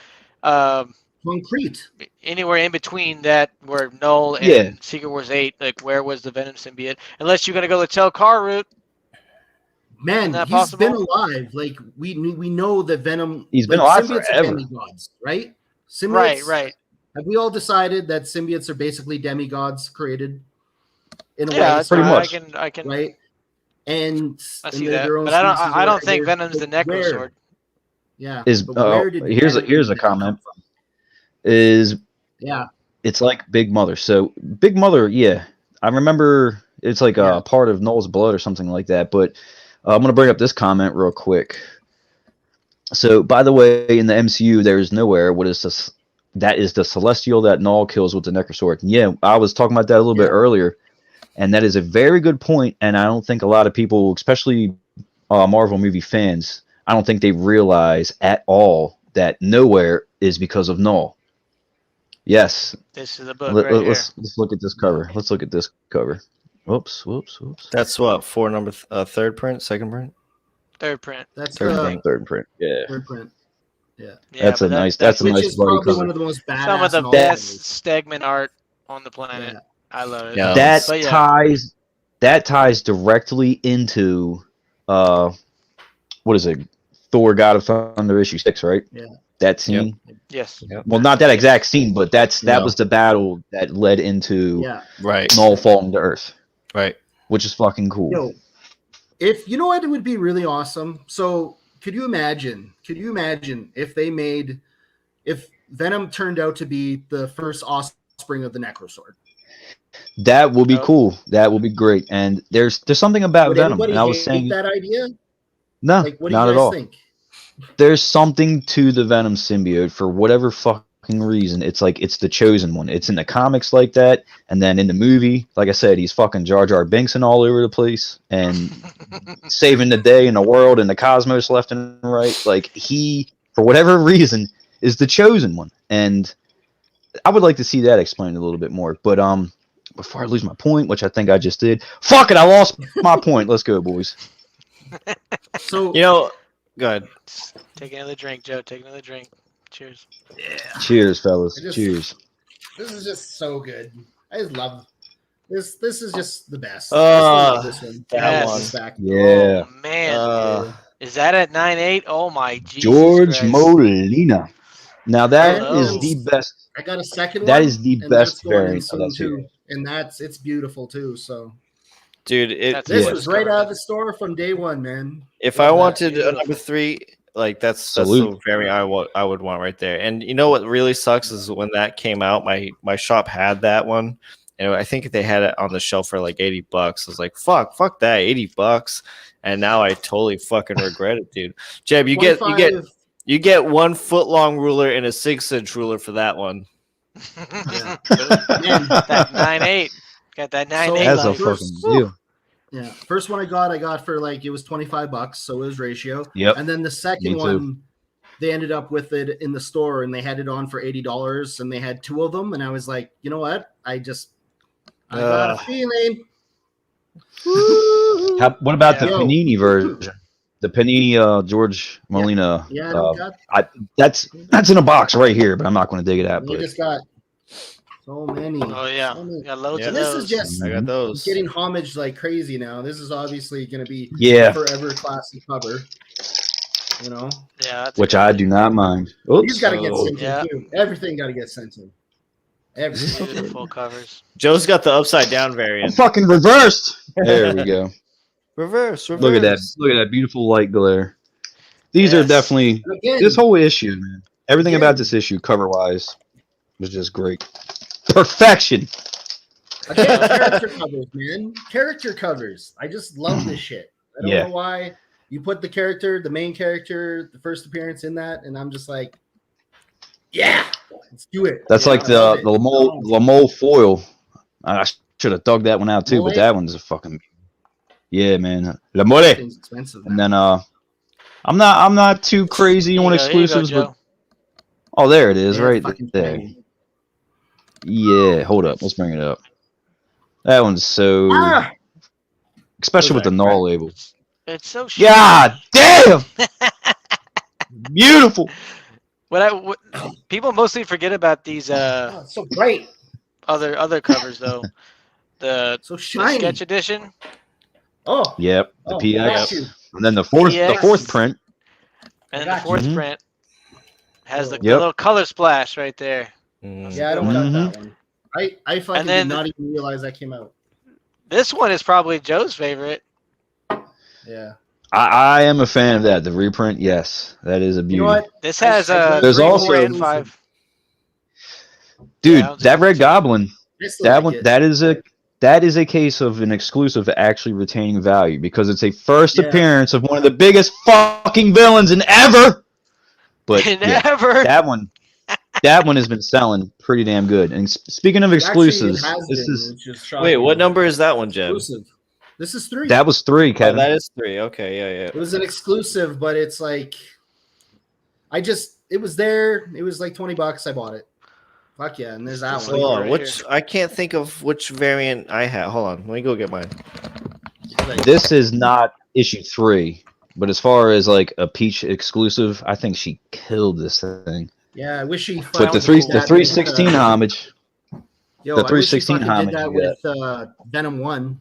concrete anywhere in between that where Null and Secret Wars 8, like where was the Venom symbiote? Unless you're gonna go the Tel-Kar route. Man, he's been alive. Like we know that Venom. He's been alive forever. Are demigods, right? Symbiotes, right. Have we all decided that symbiotes are basically demigods created in a way? Yeah, pretty much. I can. Right. And I see that, but I don't think Venom's the Necro Sword. Yeah. Here's a comment. It's like Big Mother. So Big Mother, I remember it's like a part of Null's blood or something like that. But I'm gonna bring up this comment real quick. So, by the way, in the MCU, there is nowhere what is this? That is the Celestial that Null kills with the Necro Sword. Yeah, I was talking about that a little bit earlier, and that is a very good point. And I don't think a lot of people, especially Marvel movie fans, I don't think they realize at all that nowhere is because of Null. Yes. This is a book let's look at this cover. Let's look at this cover. Whoops. That's what, for number third print, second print? Third print. That's third print. Yeah. Third print. Yeah. That's a nice bloody cover. One of the most badass some of the best Stegman art on the planet. Yeah. I love it. Yeah. That ties directly into what is it? Thor God of Thunder issue 6, right? Yeah. That scene. Yep. Yes. Yep. Well, not that exact scene, but that was the battle that led into Null falling to Earth. Right. Which is fucking cool. Yo, if you know what, it would be really awesome. So could you imagine if Venom turned out to be the first offspring of the Necro Sword? That will be Nope. cool. That will be great. And there's something about Would Venom, anybody and I was hate saying that idea? no, Like, what do you not at guys all. think? There's something to the Venom symbiote for whatever fucking reason. It's like it's the chosen one. It's in the comics like that, and then in the movie, like I said, he's fucking Jar Jar Binksing all over the place and saving the day and the world and the cosmos left and right. Like he, for whatever reason, is the chosen one, and I would like to see that explained a little bit more. But before I lose my point, which I think I just did, fuck it, I lost my point. Let's go, boys. So You know, go ahead. Take another drink, Joe. Take another drink. Cheers. Cheers, fellas. I just- Cheers. this is just so good. I just love this. This is just the best. This one. that one. This back. Yeah. Oh man, Uh, is that at 9.8? Oh my Jesus George Christ. Molina. Now that Hello. is the best. I got a second one. That is the and best that's going in variant of soon that too. series. And it's beautiful too. So dude, That's- this Yeah. was right out of the store from day one, man. if Love I that. wanted a Beautiful. number 3, like that's Salute. the variant I would want right there. And you know what really sucks is when that came out, my shop had that one, and I think they had it on the shelf for like $80. I was like, fuck that, $80, and now I totally fucking regret it, dude. Jeb, you get 1 foot long ruler and a 6-inch ruler for that one. Yeah. Man, that 9.8. Got that 9.8. That's a life. fucking deal. Yeah, first one I got for like it was $25, so it was ratio. Yep. And then the second Me too. one, they ended up with it in the store, and they had it on for $80, and they had 2 of them, and I was like, you know what? I got a feeling. What about the Yo. Panini version? The Panini George Molina. Yeah, I don't got. That's in a box right here, but I'm not going to dig it out. We But just got so many. Oh yeah, So many. got loads Yeah. of This those. is just I got those. getting homage like crazy now. This is obviously going to be yeah, forever classic cover. You know, Yeah, that's which good. I do not mind. Oops. he's got to get sent Yeah. in too. Everything got to get sent in. Everything. Beautiful covers. Joe's got the upside down I'm variant. fucking reversed. There we go. Reverse. Look at that. Look at that beautiful light glare. These are Yes. definitely And again, this whole issue, man. Everything Again. about this issue, cover wise, was just great. Perfection. again, character covers, man. Character covers. I just love this shit. I don't Yeah. know why you put the main character, the first appearance in that, and I'm just like, yeah, let's do it. That's You like know, I love the it. Lamole foil. I should have dug that one out too, Mole? but that one's a fucking yeah, man. Lamole. Everything's expensive And now. then I'm not too crazy on Here you go, exclusives, Joe. but oh, there it is, Yeah, right fucking there. shiny. Yeah, hold up, let's bring it up. That one's so, Ah! especially with the Those are null label. It's so shitty. God damn, beautiful. What people mostly forget about these Oh, it's so bright. other covers though. The So shiny. sketch edition Oh, Yep, the oh, PX, got you. and then the fourth PX. print. and then Got the fourth you. print has the Yep. little color splash right there. Yeah, I don't got that one. I fucking And then- did not even realize that came out. This one is probably Joe's favorite. Yeah. I am a fan of that. The reprint, yes, that is a beauty. You know what? This has There's 3, 4, also- and 5. Dude, Yeah, that Red Goblin. I still That like one, it. that is a case of an exclusive actually retaining value because it's a first Yeah. appearance of one of the biggest fucking villains in ever. But yeah, Never. that one has been selling pretty damn good. And speaking of Actually, it exclusives, has this been, is which is shocking. Wait, what number is that one, Jeb? Exclusive. This is 3. that was 3, Oh, Kevin. that is 3. Okay, yeah. It was an exclusive, but it's like, it was there. It was like $20. I bought it. Fuck yeah, and there's that Hold one. Hold on, right which I can't think of which variant I have. Hold on, let me go get mine. Like, This is not issue 3, but as far as like a Peach exclusive, I think she killed this thing. yeah, I wish she. But the fucking three did the that 316 with, homage. Yo, the I wish she 316 fucking homage did that you with Venom 1.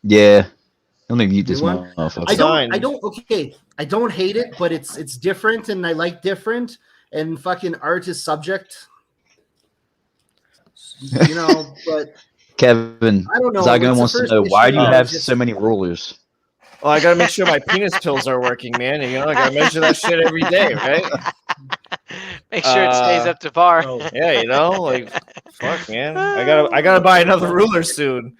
Yeah. Let me mute this New one? motherfucker. I don't hate it, but it's different, and I like different, and fucking art is subject. You know, but Kevin, I don't know. Zygon It's the wants to first know why do you issue, have it's just- so many rulers? Oh, I gotta make sure my penis pills are working, man. You know, I gotta measure that shit every day, right? Make sure it stays up to par. Oh. Yeah, you know, like fuck, man. I gotta buy another ruler soon.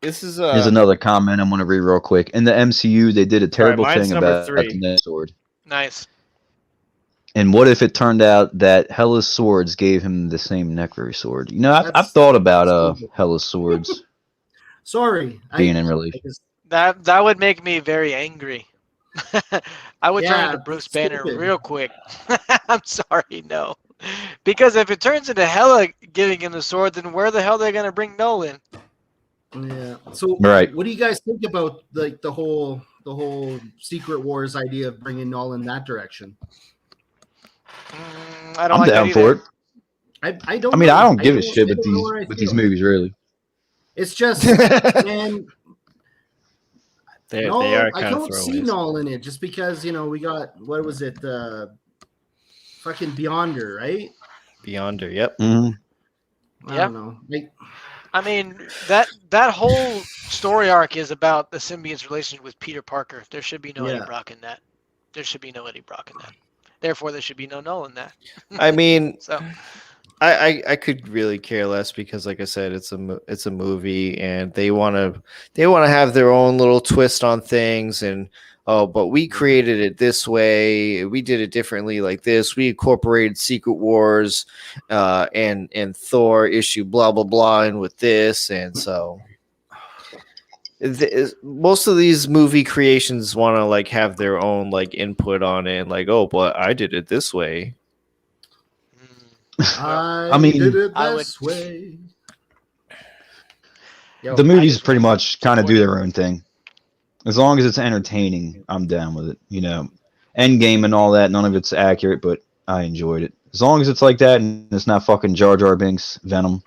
This is Here's another comment I'm gonna read real quick. In the MCU, they did a terrible mine's thing number about 3. the Net Sword. Nice. And what if it turned out that Hela's swords gave him the same Necro sword? You know, I've That's thought about stupid. Hela's swords Sorry. being in relation. That would make me very angry. I would turn Yeah, into Bruce Banner stupid. real quick. I'm sorry, no. Because if it turns into Hela giving him the sword, then where the hell are they gonna bring Null in? Yeah. So, Right. what do you guys think about like the whole Secret Wars idea of bringing Null in that direction? I don't I'm like down that for either. it. I don't. I mean, know. I don't give a don't- shit I with don't know these where I with these feel. movies, really. It's just, man. they Null, are I kind of don't see throwaways. Null in it just because we got what was it, fucking Beyonder, right? Beyonder, yep. Mhm. I Yeah. don't know. Like, I mean, that whole story arc is about the symbiote's relationship with Peter Parker. There should be no Eddie Yeah. Brock in that. There should be no Eddie Brock in that. Therefore, there should be no Null in that. I mean, So I could really care less because, like I said, it's a movie, and they want to have their own little twist on things, and but we created it this way, we did it differently like this, we incorporated Secret Wars, and Thor issue blah blah blah, and with this, and so most of these movie creations want to like have their own like input on it, and like, oh, but I did it this way. I mean, did it I would- this way. Yo, The I movies just pretty want much kind of do their own thing. As long as it's entertaining, I'm down with it. You know, Endgame and all that, none of it's accurate, but I enjoyed it. As long as it's like that and it's not fucking Jar Jar Binks Venom,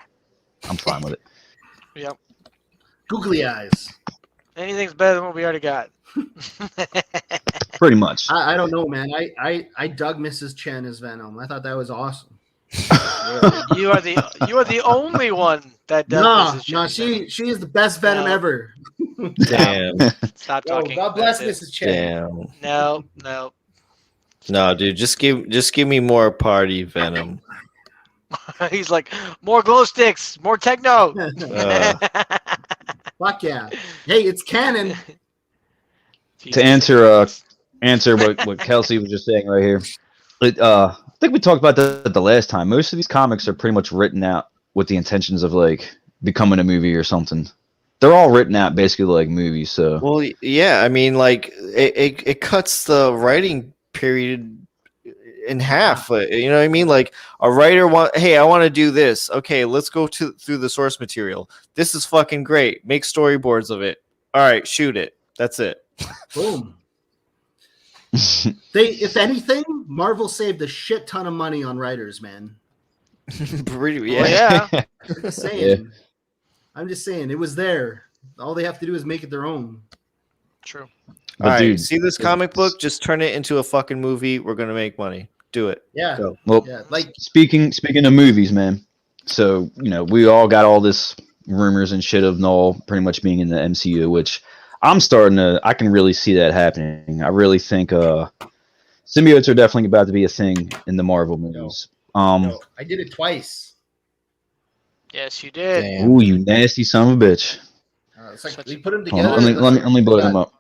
I'm fine with it. Yep. Googly eyes. Anything's better than what we already got. Pretty much. I don't know, man. I dug Mrs. Chen as Venom. I thought that was awesome. You are the only one that does No, Mrs. no, Chen. she is the best Venom No. ever. Damn, Stop Yo, talking. God bless That's it. Mrs. Chen. damn. No. No, dude, just give me more party Venom. He's like, more glow sticks, more techno. Fuck yeah. Hey, it's canon. To answer what Kelsey was just saying right here. I think we talked about that the last time. Most of these comics are pretty much written out with the intentions of like becoming a movie or something. They're all written out basically like movies. So Well, yeah, I mean, like it cuts the writing period in half. You know what I mean? Like a writer hey, I want to do this. Okay, let's go through the source material. This is fucking great. Make storyboards of it. All right, shoot it. That's it. Boom. If anything, Marvel saved a shit ton of money on writers, man. Pretty, Well, yeah. yeah. I'm just saying. I'm just saying, it was there. All they have to do is make it their own. True. But All right, dude, see this comic book? Just turn it into a fucking movie. We're gonna make money. Do it. Yeah. Go. well, Yeah. Like, speaking of movies, man. So you know, we all got all this rumors and shit of Null pretty much being in the MCU, which I can really see that happening. I really think symbiotes are definitely about to be a thing in the Marvel movies. no, I did it twice. Yes, you did. Damn. Ooh, you nasty son of a bitch. It's like Such we a- put them Hold together. on, let me blow them up.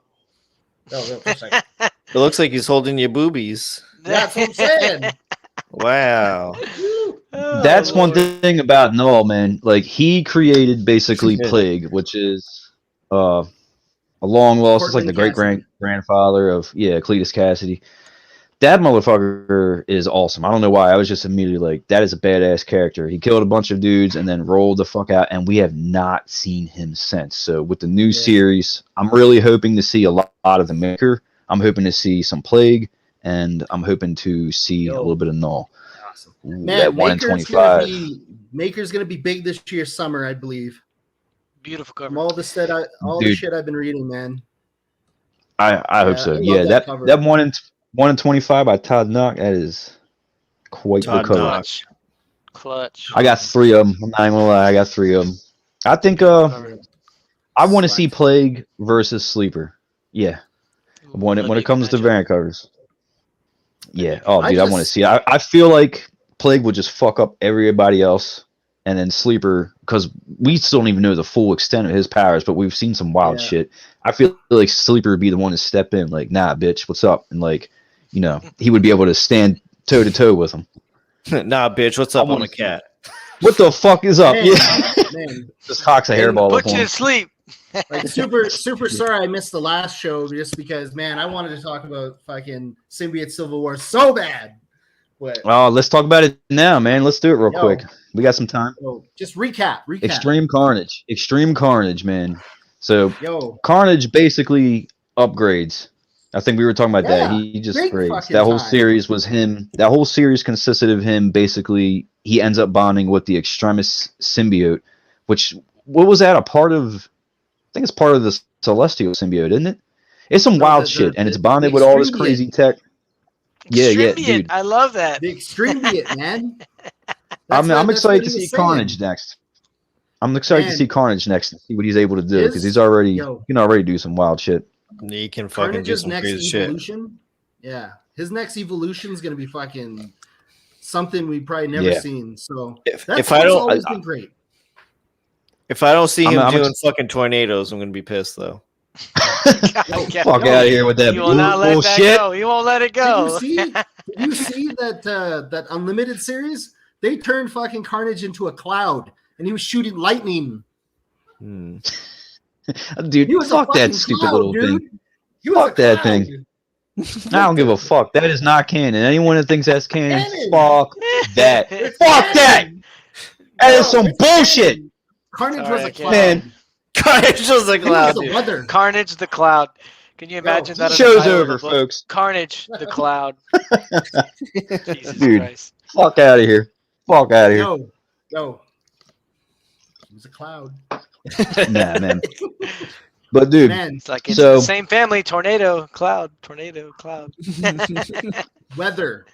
No, for a second. It looks like he's holding your boobies. That's what I'm saying. Wow. Oh, That's one Lord. thing about Null, man. Like he created basically Plague, which is a long lost. It's like the Cortland great grandfather of Cletus Cassidy. That motherfucker is awesome. I don't know why. I was just immediately like, that is a badass character. He killed a bunch of dudes and then rolled the fuck out, and we have not seen him since. So with the new series, I'm really hoping to see a lot of the Maker. I'm hoping to see some Plague, and I'm hoping to see a little bit of Null. Awesome. Ooh, Man, that 1 in 25. Maker's gonna be big this year summer, I believe. Beautiful From cover. all the Dude. shit I've been reading, man. I hope so. I love Yeah, that cover. that 1 in 25 by Todd Knock, that is quite Todd the cover. Knock. Clutch. I got 3 of them. I'm not even gonna lie, I got 3 of them. I think I want to see Plague versus Sleeper. Yeah, when it comes to variant covers. Yeah. Oh, I dude, I want to just- see it. I feel like Plague would just fuck up everybody else, and then Sleeper, because we still don't even know the full extent of his powers, but we've seen some wild Yeah. shit. I feel like Sleeper would be the one to step in, like, nah, bitch, what's up? And like, you know, he would be able to stand toe to toe with him. Nah, bitch, what's up? I'm a cat. What the fuck is up? Man, Yeah. man. Just cocks a And hairball Put up you on to him. sleep. Like super sorry I missed the last show just because, man, I wanted to talk about fucking Symbiote Civil War so bad. But Oh, let's talk about it now, man. Let's do it real Yo. quick. We got some time. so just recap. Extreme Carnage, man. So Yo, Carnage basically upgrades. I think we were talking about that. Yeah, He just big upgrades. fucking That whole time. series was him. That whole series consisted of him. Basically, he ends up bonding with the Extremis symbiote, which what was that? A part of? I think it's part of the Celestial symbiote, isn't it? It's some No, wild the- shit, and the- it's bonded the with all this Extremiate. crazy tech. Yeah, Extremiate, dude. I love that. the Extremiate, man. I'm That's excited what to he see was saying. Carnage next. I'm excited to Man. see Carnage next and see what he's able to do because His- he's already yo. he can already do some wild shit. He can fucking do Carnage's some next crazy shit. evolution. Yeah, his next evolution is gonna be fucking something we've probably never Yeah. seen. So If that's I don't- always been great. If I don't see him I'm doing fucking tornadoes, I'm gonna be pissed though. Yeah. Fuck out of here with that You will not let that bullshit. go. You won't let it go. Did you see that that Unlimited series? They turned fucking Carnage into a cloud, and he was shooting lightning. Hmm. Dude, He was a fuck that fucking stupid cloud, little dude. thing. He was Fuck a that cloud. thing. I don't give a fuck. That is not canon. Anyone that thinks that's canon, Canon. fuck that. It's Fuck that. canon. That is No, some it's bullshit. canon. Carnage Sorry, was I a can't. cloud. Man. Carnage was a He was cloud, the dude. weather. Carnage the Cloud. Can you imagine that? as the Show's title of over, the book? folks. Carnage the Cloud. Jesus Dude. Christ. Fuck out of here. Fuck out of here. Yo. He was a cloud. Nah, man. But dude, Man, It's like it's So- the same family. Tornado, cloud, tornado, cloud. weather.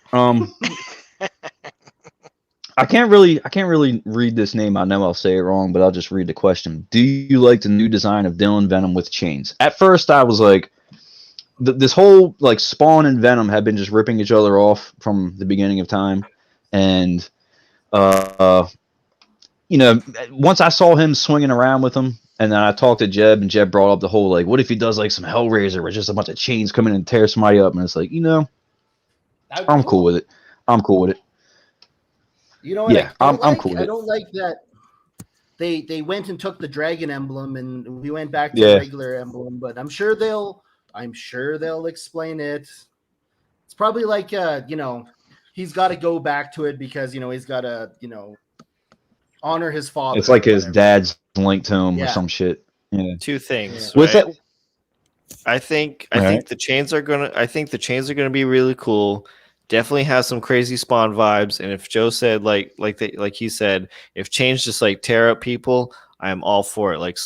I can't really read this name. I know I'll say it wrong, but I'll just read the question. Do you like the new design of Dylan Venom with chains? At first, I was like, this whole like Spawn and Venom have been just ripping each other off from the beginning of time, and you know, once I saw him swinging around with them, and then I talked to Jeb, and Jeb brought up the whole like, what if he does like some Hellraiser, where it's just a bunch of chains coming and tear somebody up, and it's like, you know, I'm cool with it. I'm cool with it. You know what? Yeah, I don't I'm like? cool with I it. don't like that they went and took the dragon emblem and we went back to Yeah. the regular emblem, but I'm sure they'll explain it. It's probably like you know, he's got to go back to it because you know he's got to, you know, honor his father. It's like or his whatever. dad's link to him or Yeah. some shit. Yeah. Two things. With right? that, I think Right. the chains are gonna be really cool. Definitely has some crazy Spawn vibes. And if Joe said like he said, if chains just like tear up people, I am all for it, like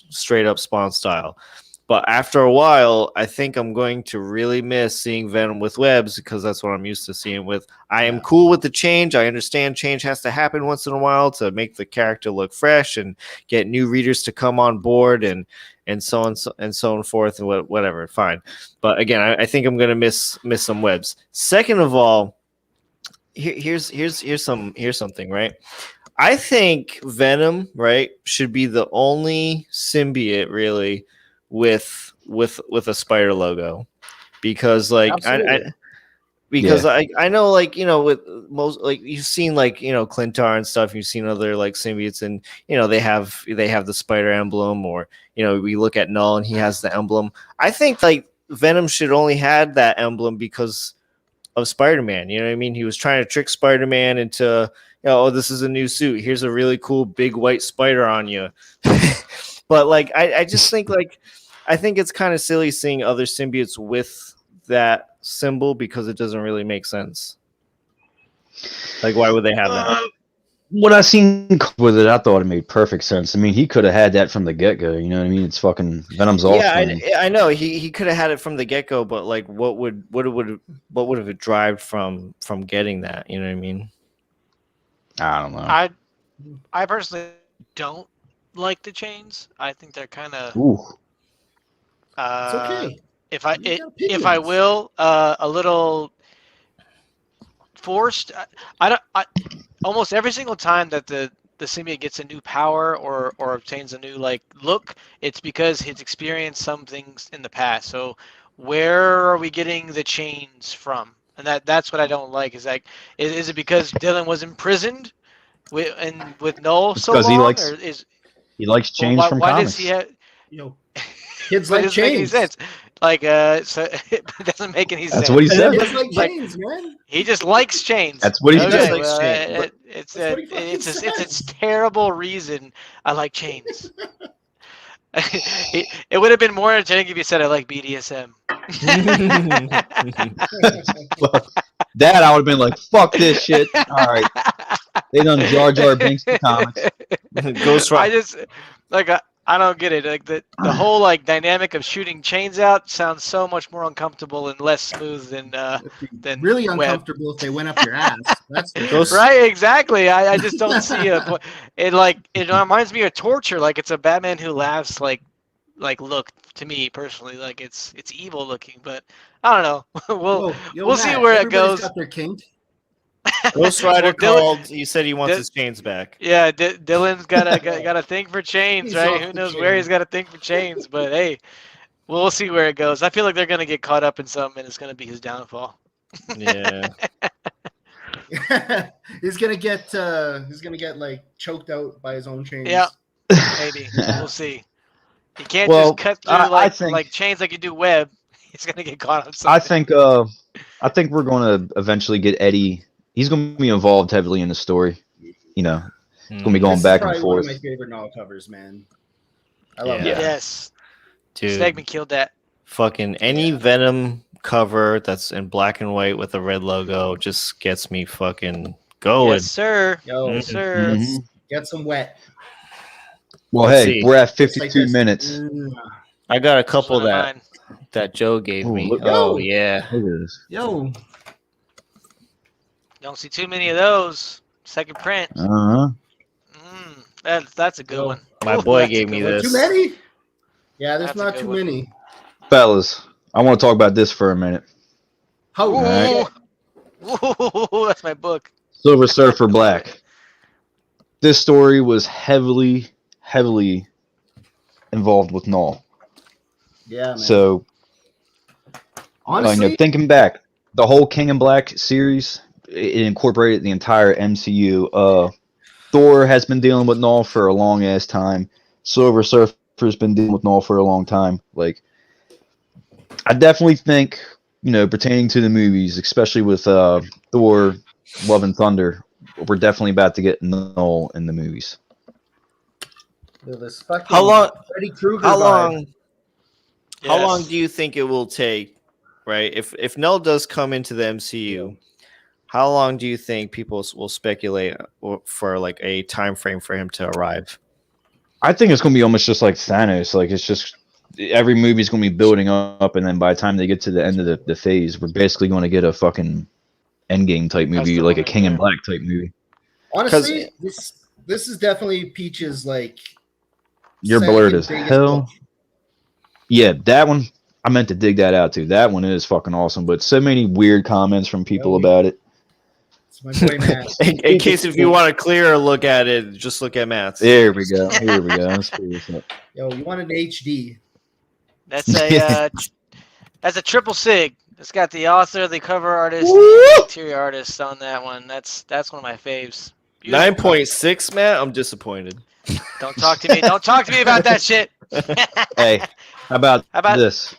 straight up Spawn style. But after a while, I think I'm going to really miss seeing Venom with webs because that's what I'm used to seeing with. I am cool with the change. I understand change has to happen once in a while to make the character look fresh and get new readers to come on board and so on and so forth and whatever. Fine. But again, I think I'm gonna miss some webs. Second of all, here's something, right? I think Venom, right, should be the only symbiote really with a spider logo, because like Absolutely. I know, like, you know, with most, like, you've seen like, you know, Clintar and stuff, you've seen other like symbiotes, and you know they have the spider emblem, or you know we look at Knull and he has the emblem. I think like Venom should only had that emblem because of Spider-Man. You know what I mean? He was trying to trick Spider-Man into, you know, oh, this is a new suit. Here's a really cool big white spider on you. But like I just think like I think it's kind of silly seeing other symbiotes with that symbol because it doesn't really make sense. Like, why would they have that? what I seen with it, I thought it made perfect sense. I mean, he could have had that from the get go. You know what I mean? It's fucking Venom's offspring. Yeah, I know he could have had it from the get go, but like, what would have it derived from getting that? You know what I mean? I don't know. I personally don't like the chains. I think they're kind of Ooh. It's okay. if I You got if I opinions. will a little forced. Almost every single time that the symbiote gets a new power or obtains a new like look, it's because he's experienced some things in the past. So where are we getting the chains from? And that's what I don't like. Is like, is it because Dylan was imprisoned with Null It's so 'cause long, or is he likes chains from why comics. does he have? Yo, kids But it like doesn't make any chains. sense. Like, so it doesn't make any sense. That's what he said. Kids like Like, chains, man. he just likes chains. That's what he He said. just Okay, likes well, chains. That's what he fucking it's a says. terrible reason I like chains. It would have been more entertaining if you said I like BDSM. That I would have been like, fuck this shit. All right, they done Jar Jar Binks the comics. Ghost I Rider. just like I don't get it. Like the whole like dynamic of shooting chains out sounds so much more uncomfortable and less smooth than Really web. uncomfortable if they went up your ass. That's for sure. Ghost- Right, exactly. I just don't see a point. It reminds me of torture. Like it's a Batman Who Laughs like look to me personally. Like it's evil looking, but I don't know. We'll see Matt, where it everybody's goes. got their kink. Ghost Rider Well, called. He said he wants Dylan- his chains back. Yeah, Dylan's got a thing for chains, He's right? off Who the knows where chain. he's got a thing for chains? But hey, we'll see where it goes. I feel like they're gonna get caught up in something, and it's gonna be his downfall. Yeah. he's gonna get like choked out by his own chains. Yeah. Maybe we'll see. You can't Well, just cut through I think- like chains like you do web. He's gonna get caught on something. I think we're going to eventually get Eddie. He's going to be involved heavily in the story. You know, it's going to be going This back is and probably forth. one of my favorite novel covers, man. I love Yeah. that. Yes, Dude, Stegman killed that. fucking any Venom cover that's in black and white with a red logo just gets me fucking going. Yes, sir. Yo, Yes, sir. Mhm. get some wet. Well, Let's hey, see. we're at Just like 52 this. minutes. I got a That's couple one of that mine. Joe gave Ooh, me. look- Oh Yo. yeah. Look at this. Yo, Don't see too many of those. Second print. Uh-huh. That's a good Yo. one. My Ooh, boy that's a gave good me one. this. too many? Yeah, there's That's a not good too one. many. Fellas, I want to talk about this for a minute. How? Alright. Ooh, that's my book. Silver Surfer Black. This story was heavily involved with Null. Yeah, man. So, honestly, thinking back, the whole King in Black series, it incorporated the entire MCU. Thor has been dealing with Null for a long ass time. Silver Surfer's been dealing with Null for a long time. Like, I definitely think, pertaining to the movies, especially with Thor, Love and Thunder, we're definitely about to get Null in the movies. this fucking How long? Freddy Krueger How vibe. long? How Yes. long do you think it will take? Right, if Null does come into the MCU, how long do you think people will speculate for like a time frame for him to arrive? I think it's going to be almost just like Thanos. Like, it's just every movie's going to be building up, and then by the time they get to the end of the phase, we're basically going to get a fucking Endgame type movie, like a King in Black type movie. Honestly, this is definitely Peach's like. You're second blurred as biggest hell. book. Yeah, that one, I meant to dig that out too. That one is fucking awesome, but so many weird comments from people about it. It's my boy Matt. In case if you want a clearer look at it, just look at Matt's. There we go. Here we go. Let's clear this up. Yo, you want an HD? That's a triple sig. It's got the author, the cover artist, Woo! the interior artist on that one. That's one of my faves. Beautiful. 9.6, Matt. I'm disappointed. Don't talk to me. Don't talk to me about that shit. Hey, how about How about- this?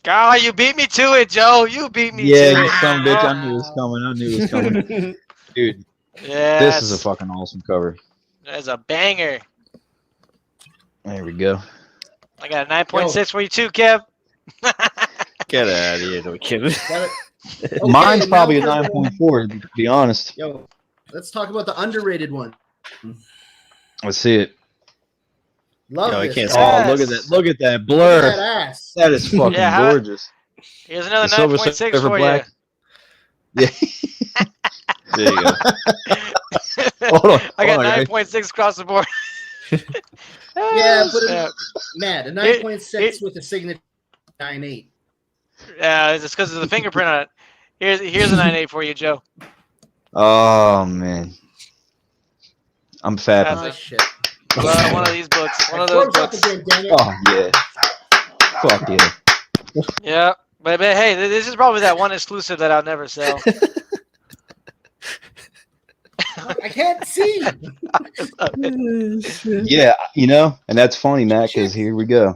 God, you beat me to it, Joe. You beat me Yeah, to you it. son of a bitch. I knew it was coming. I knew it was coming. Dude, Yeah, this is a fucking awesome cover. That's a banger. There we go. I got a 9.6 for you too, Kev. Get out of here, no kidding. Got it? Okay, Mine's now probably a for- 9.4, to be honest. Yo, let's talk about the underrated one. Let's see it. Love Yo, I this. can't Oh, see Yes. look at that. Look at that Look blur. at that ass. That is fucking Yeah, how- gorgeous. Here's another The Silver 9.6 Surfer for Black. Yeah. There you go. you. Hold on. I got hold on, guys. 9.6 across the board. Yeah, put it Yeah. Matt, a 9.6 with a signature 9.8. Yeah, it's because of the fingerprint on it. Here's a 9.8 for you, Joe. Oh man, I'm fapping. That's Oh it. shit. One of these books. One of those Gorr's up books. again, damn it. Oh yeah, fuck yeah. Yeah. But hey, this is probably that one exclusive that I'll never sell. I can't see. Yeah, and that's funny, Matt, because here we go.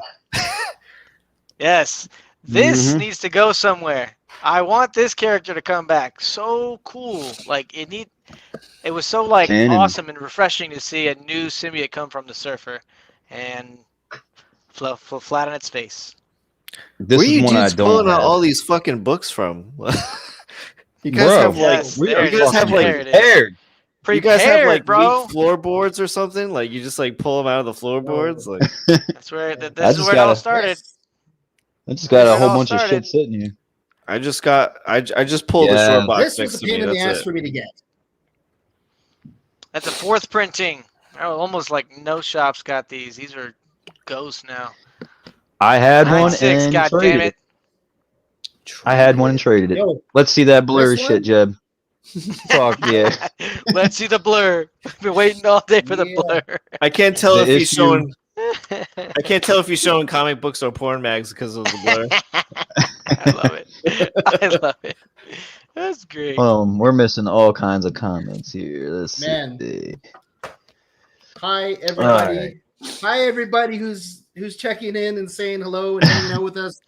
Yes. This Mhm. needs to go somewhere. I want this character to come back. So cool. Like it was so like Canon. awesome and refreshing to see a new symbiote come from the Surfer and flat on its face. This Where is you one I dudes don't pulling out have. all these fucking books from? You guys Bro, have like Yes, we there are it you guys is. have fucking like There it is. prepared. you guys have like bro. weak floorboards or something. Like you just like pull them out of the floorboards. Like That's where I this is just where it all gotta- started. I just got a Where it whole all bunch of started. shit sitting here. I just pulled the Yeah. short box This was next a to pain me. in the That's ass it. for me to get. That's a fourth printing. Oh, almost like no shops got these. These are ghosts now. I had one 9.6, and god damn traded it. it. I had one and traded it. Yo, Let's see that blurry This shit, one? Jeb. Fuck yeah. Let's see the blur. I've been waiting all day for the Yeah. blur. I can't tell The if he's issue- showing. I can't tell if he's showing comic books or porn mags because of the blur. I love it. I love it. That's great. We're missing all kinds of comments here. Let's Man. see. hi everybody. Alright. Hi everybody who's checking in and saying hello and hanging out with us.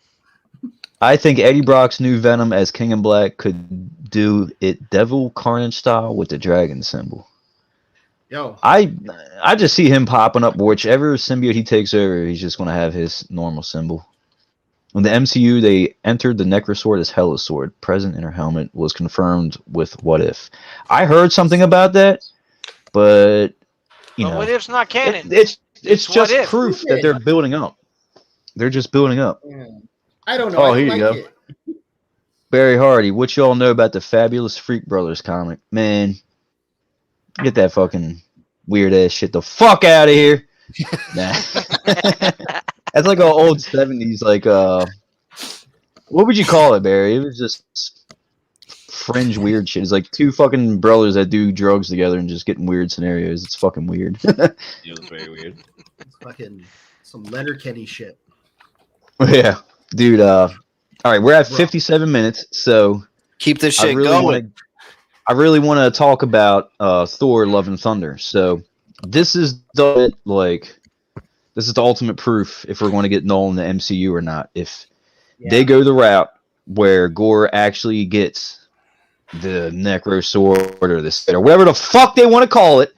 I think Eddie Brock's new Venom as King in Black could do it Devil Carnage style with the dragon symbol. Yo, I just see him popping up. Whichever symbiote he takes over, he's just going to have his normal symbol. In the MCU, they entered the Necrosword as Hela's sword. Present in her helmet was confirmed with What If. I heard something about that, but But what if's not canon? it's It's What just If. proof that they're building up. They're just building up. I don't know. Oh, I here don't you like go. it. Barry Hardy, what y'all know about the Fabulous Freak Brothers comic? Man, get that fucking weird ass shit the fuck out of here. Nah. That's like an old 70s, like, what would you call it, Barry? It was just fringe weird shit. It's like two fucking brothers that do drugs together and just get in weird scenarios. It's fucking weird. It was very weird. It's fucking some Letterkenny shit. Yeah. Dude, all right, we're at Bro. 57 minutes, so Keep this I shit really going. want to talk about Thor: Love and Thunder. So this is the ultimate proof if we're going to get Null in the MCU or not. If they go the route where Gorr actually gets the Necro Sword or the Spit or whatever the fuck they want to call it,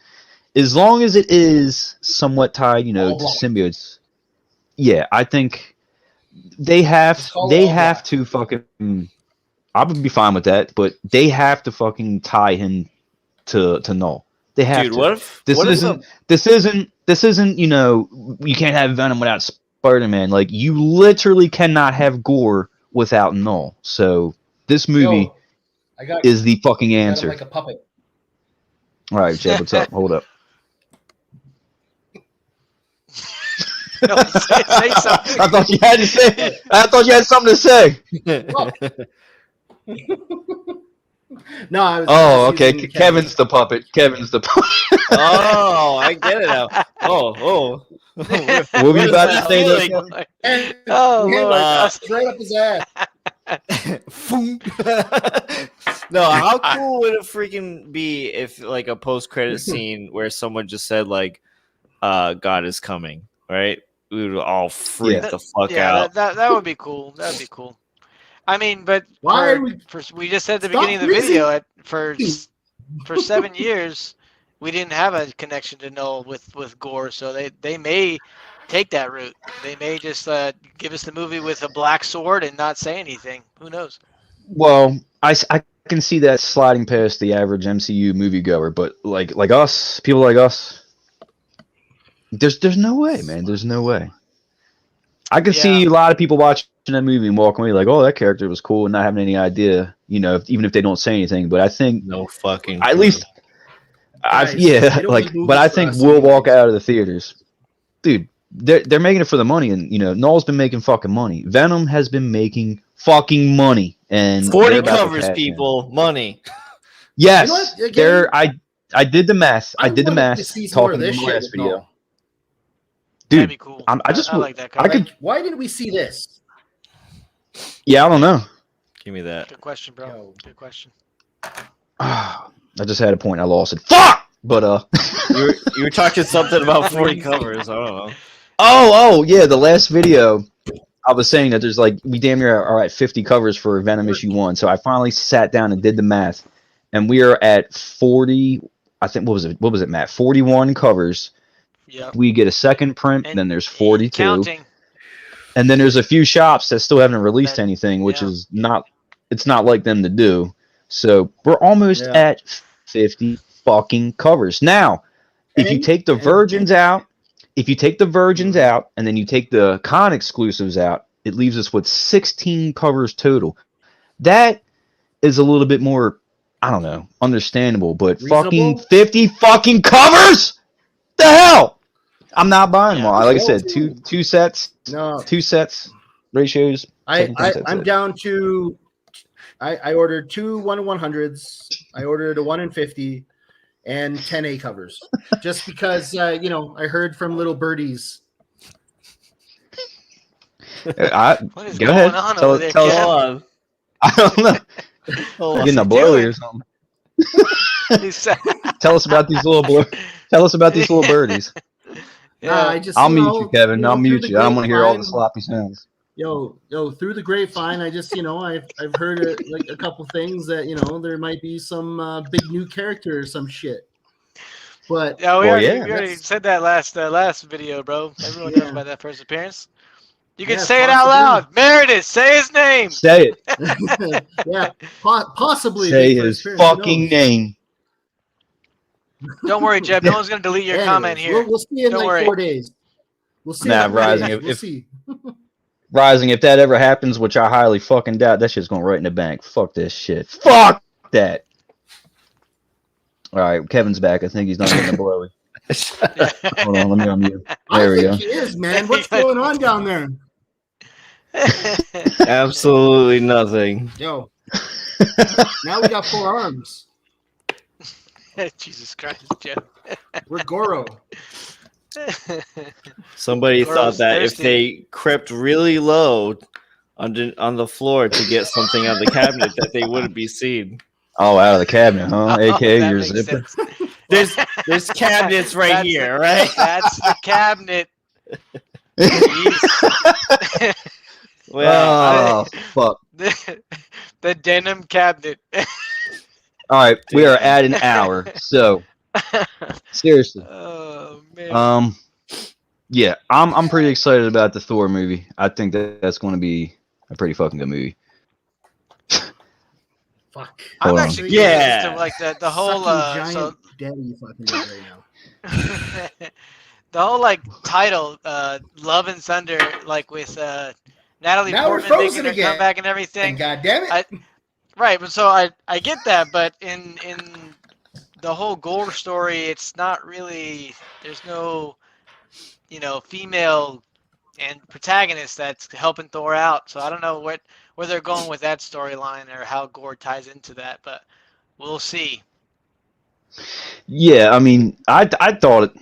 as long as it is somewhat tied, to symbiotes. Yeah, I think they have to fucking. I would be fine with that, but they have to fucking tie him to Null. They have Dude, to. what if This isn't, you can't have Venom without Spider-Man. Like, you literally cannot have Gorr without Null. So this movie is the fucking answer. Like a puppet. All right, Jeb, what's up? Hold up. No, say something. I thought you had to say. I thought you had something to say. No, I was. Oh, okay. Kevin's the puppet. Kevin's the puppet. Oh, I get it now. Oh. What were you about to say? Like, There? Oh, Yeah, Lord. right up his ass. No, how cool would it freaking be if like a post-credit scene where someone just said like God is coming, right? We would all freak the fuck out. That would be cool. That'd be cool. I mean, but Why we just said at the Stop beginning of the freezing. video for 7 years we didn't have a connection to Null with Gorr, so they may take that route. They may just give us the movie with a black sword and not say anything. Who knows? Well, I can see that sliding past the average MCU moviegoer, but like us, people like us, there's no way, man. There's no way. I can see a lot of people watching that movie and walking away like, oh, that character was cool, and not having any idea, even if they don't say anything. But I think No fucking. at least, Guys, they don't like, make movies but I for think us we'll anymore. walk out of the theaters, dude. They're making it for the money, and Null's been making fucking money. Venom has been making fucking money, and 40 they're about to covers, cash in. people, money. Yes, You know what? Again, there. I did the math. I did the wanted to math. see some more Talking of in this the shit last with video, Null. That'd dude. be cool. I just I like that. I could. Like, why didn't we see this? Yeah, I don't know. Give me that. Good question, bro. Yo. Good question. I just had a point. I lost it. Fuck. But You were talking something about 40 covers. I don't know. oh yeah, the last video. I was saying that there's like we damn near are at 50 covers for Venom issue 1. So I finally sat down and did the math, and we are at 40. I think what was it? What was it, Matt? 41 covers. Yep. We get a second print, And then there's 42, counting. and then there's a few shops that still haven't released That- anything, which yeah. is not. It's not like them to do. So we're almost Yeah. at 50 fucking covers now. If you And- take the and- Virgins out. If you take the Virgins Mhm. out and then you take the con exclusives out, it leaves us with 16 covers total. That is a little bit more, I don't know, understandable, but fucking Reasonable? 50 fucking covers? The hell? I'm not buying them Yeah. all. Like I Well, said, two sets, No, ratios. Second print, that's I'm it. down to. I ordered 2 1/100s. I ordered a 1 in 50, and 10A covers, just because I heard from little birdies. What is Go going ahead. on Tell, over there, tell Kev? us. Hold on. I don't know. Hold on. Getting a he blowy doing? or something. He's- Tell us about these little Tell us about these little birdies. Nah, I just I'll mute you, Kevin. I'll through mute the you. I don't want to hear all the grapevine- sloppy sounds. Yo, through the grapevine, I just I've heard like a couple things that there might be some big new character or some shit. But Yeah, we Well, already, yeah. we already That's- said that last video, bro. Everyone knows Yeah. about that first appearance. You can Yeah, say it out possibly. loud. Meredith, say his name. Say it. yeah, possibly Say big his first appearance, who fucking knows? name. Don't worry, Jeb. No one's gonna delete your Anyways, comment here. We'll see in Don't like worry. 4 days. We'll see. Nah, in 4 Rising, days. We'll if- see. Rising, if that ever happens, which I highly fucking doubt, that shit's going right in the bank. Fuck this shit. Fuck that. All right, Kevin's back. I think he's not getting a blowy. Hold on, let me unmute. I There we think go. he is, man. What's going on down there? Absolutely nothing. Yo, now we got 4 arms. Jesus Christ, Jeb. We're Goro. Somebody Gorr's thought that if thirsty. they crept really low on the floor to get something out of the cabinet, that they wouldn't be seen. Oh, out of the cabinet, huh? Oh, AKA that your makes zipper. sense. There's cabinets right That's here, the- right? That's the cabinet. Jeez. Well, Oh, fuck. the denim cabinet. All right, we are at an hour. So, seriously. Oh man. Yeah, I'm pretty excited about the Thor movie. I think that's going to be a pretty fucking good movie. Fuck. I'm hold on. actually curious as Yeah. to like the whole Sucking so giant daddy fucking is right now. the whole like title Love and Thunder, like with Natalie Now we're Portman making frozen her again. comeback and everything. And God damn it. Right, but so I get that, but in the whole Gorr story, it's not really, there's no female and protagonist that's helping Thor out. So I don't know where they're going with that storyline or how Gorr ties into that, but we'll see. Yeah, I mean, I thought,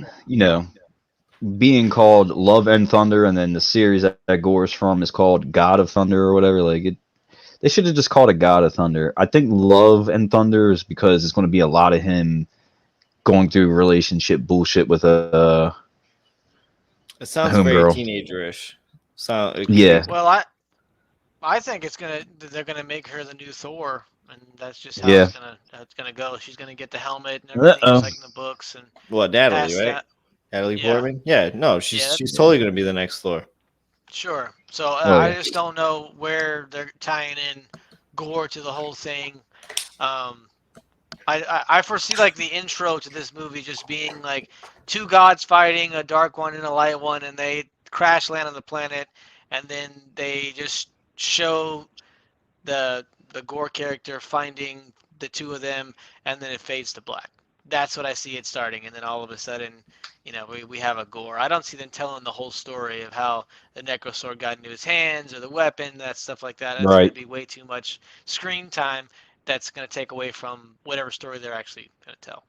being called Love and Thunder, and then the series that Gorr's from is called God of Thunder or whatever. They should have just called it God of Thunder. I think Love and Thunder is because it's going to be a lot of him going through relationship bullshit with a it sounds Homegirl. very teenager-ish. Yeah. Well, I think they're gonna make her the new Thor, and that's just how Yeah. it's gonna go. She's gonna get the helmet and everything, Uh-oh. just like in the books, and What, Natalie, past right? that- Natalie Yeah. Portman? Yeah, no, Yeah, she's that's- totally going to be the next Thor. Sure. So Oh, I yeah. just don't know where they're tying in Gorr to the whole thing. I foresee like the intro to this movie just being like two gods fighting, a dark one and a light one, and they crash land on the planet, and then they just show the Gorr character finding the two of them, and then it fades to black. That's what I see it starting, and then all of a sudden, we have a Gorr. I don't see them telling the whole story of how the Necrosword got into his hands or the weapon, that stuff like that. That's Right. gonna be way too much screen time. that's going to take away from whatever story they're actually going to tell.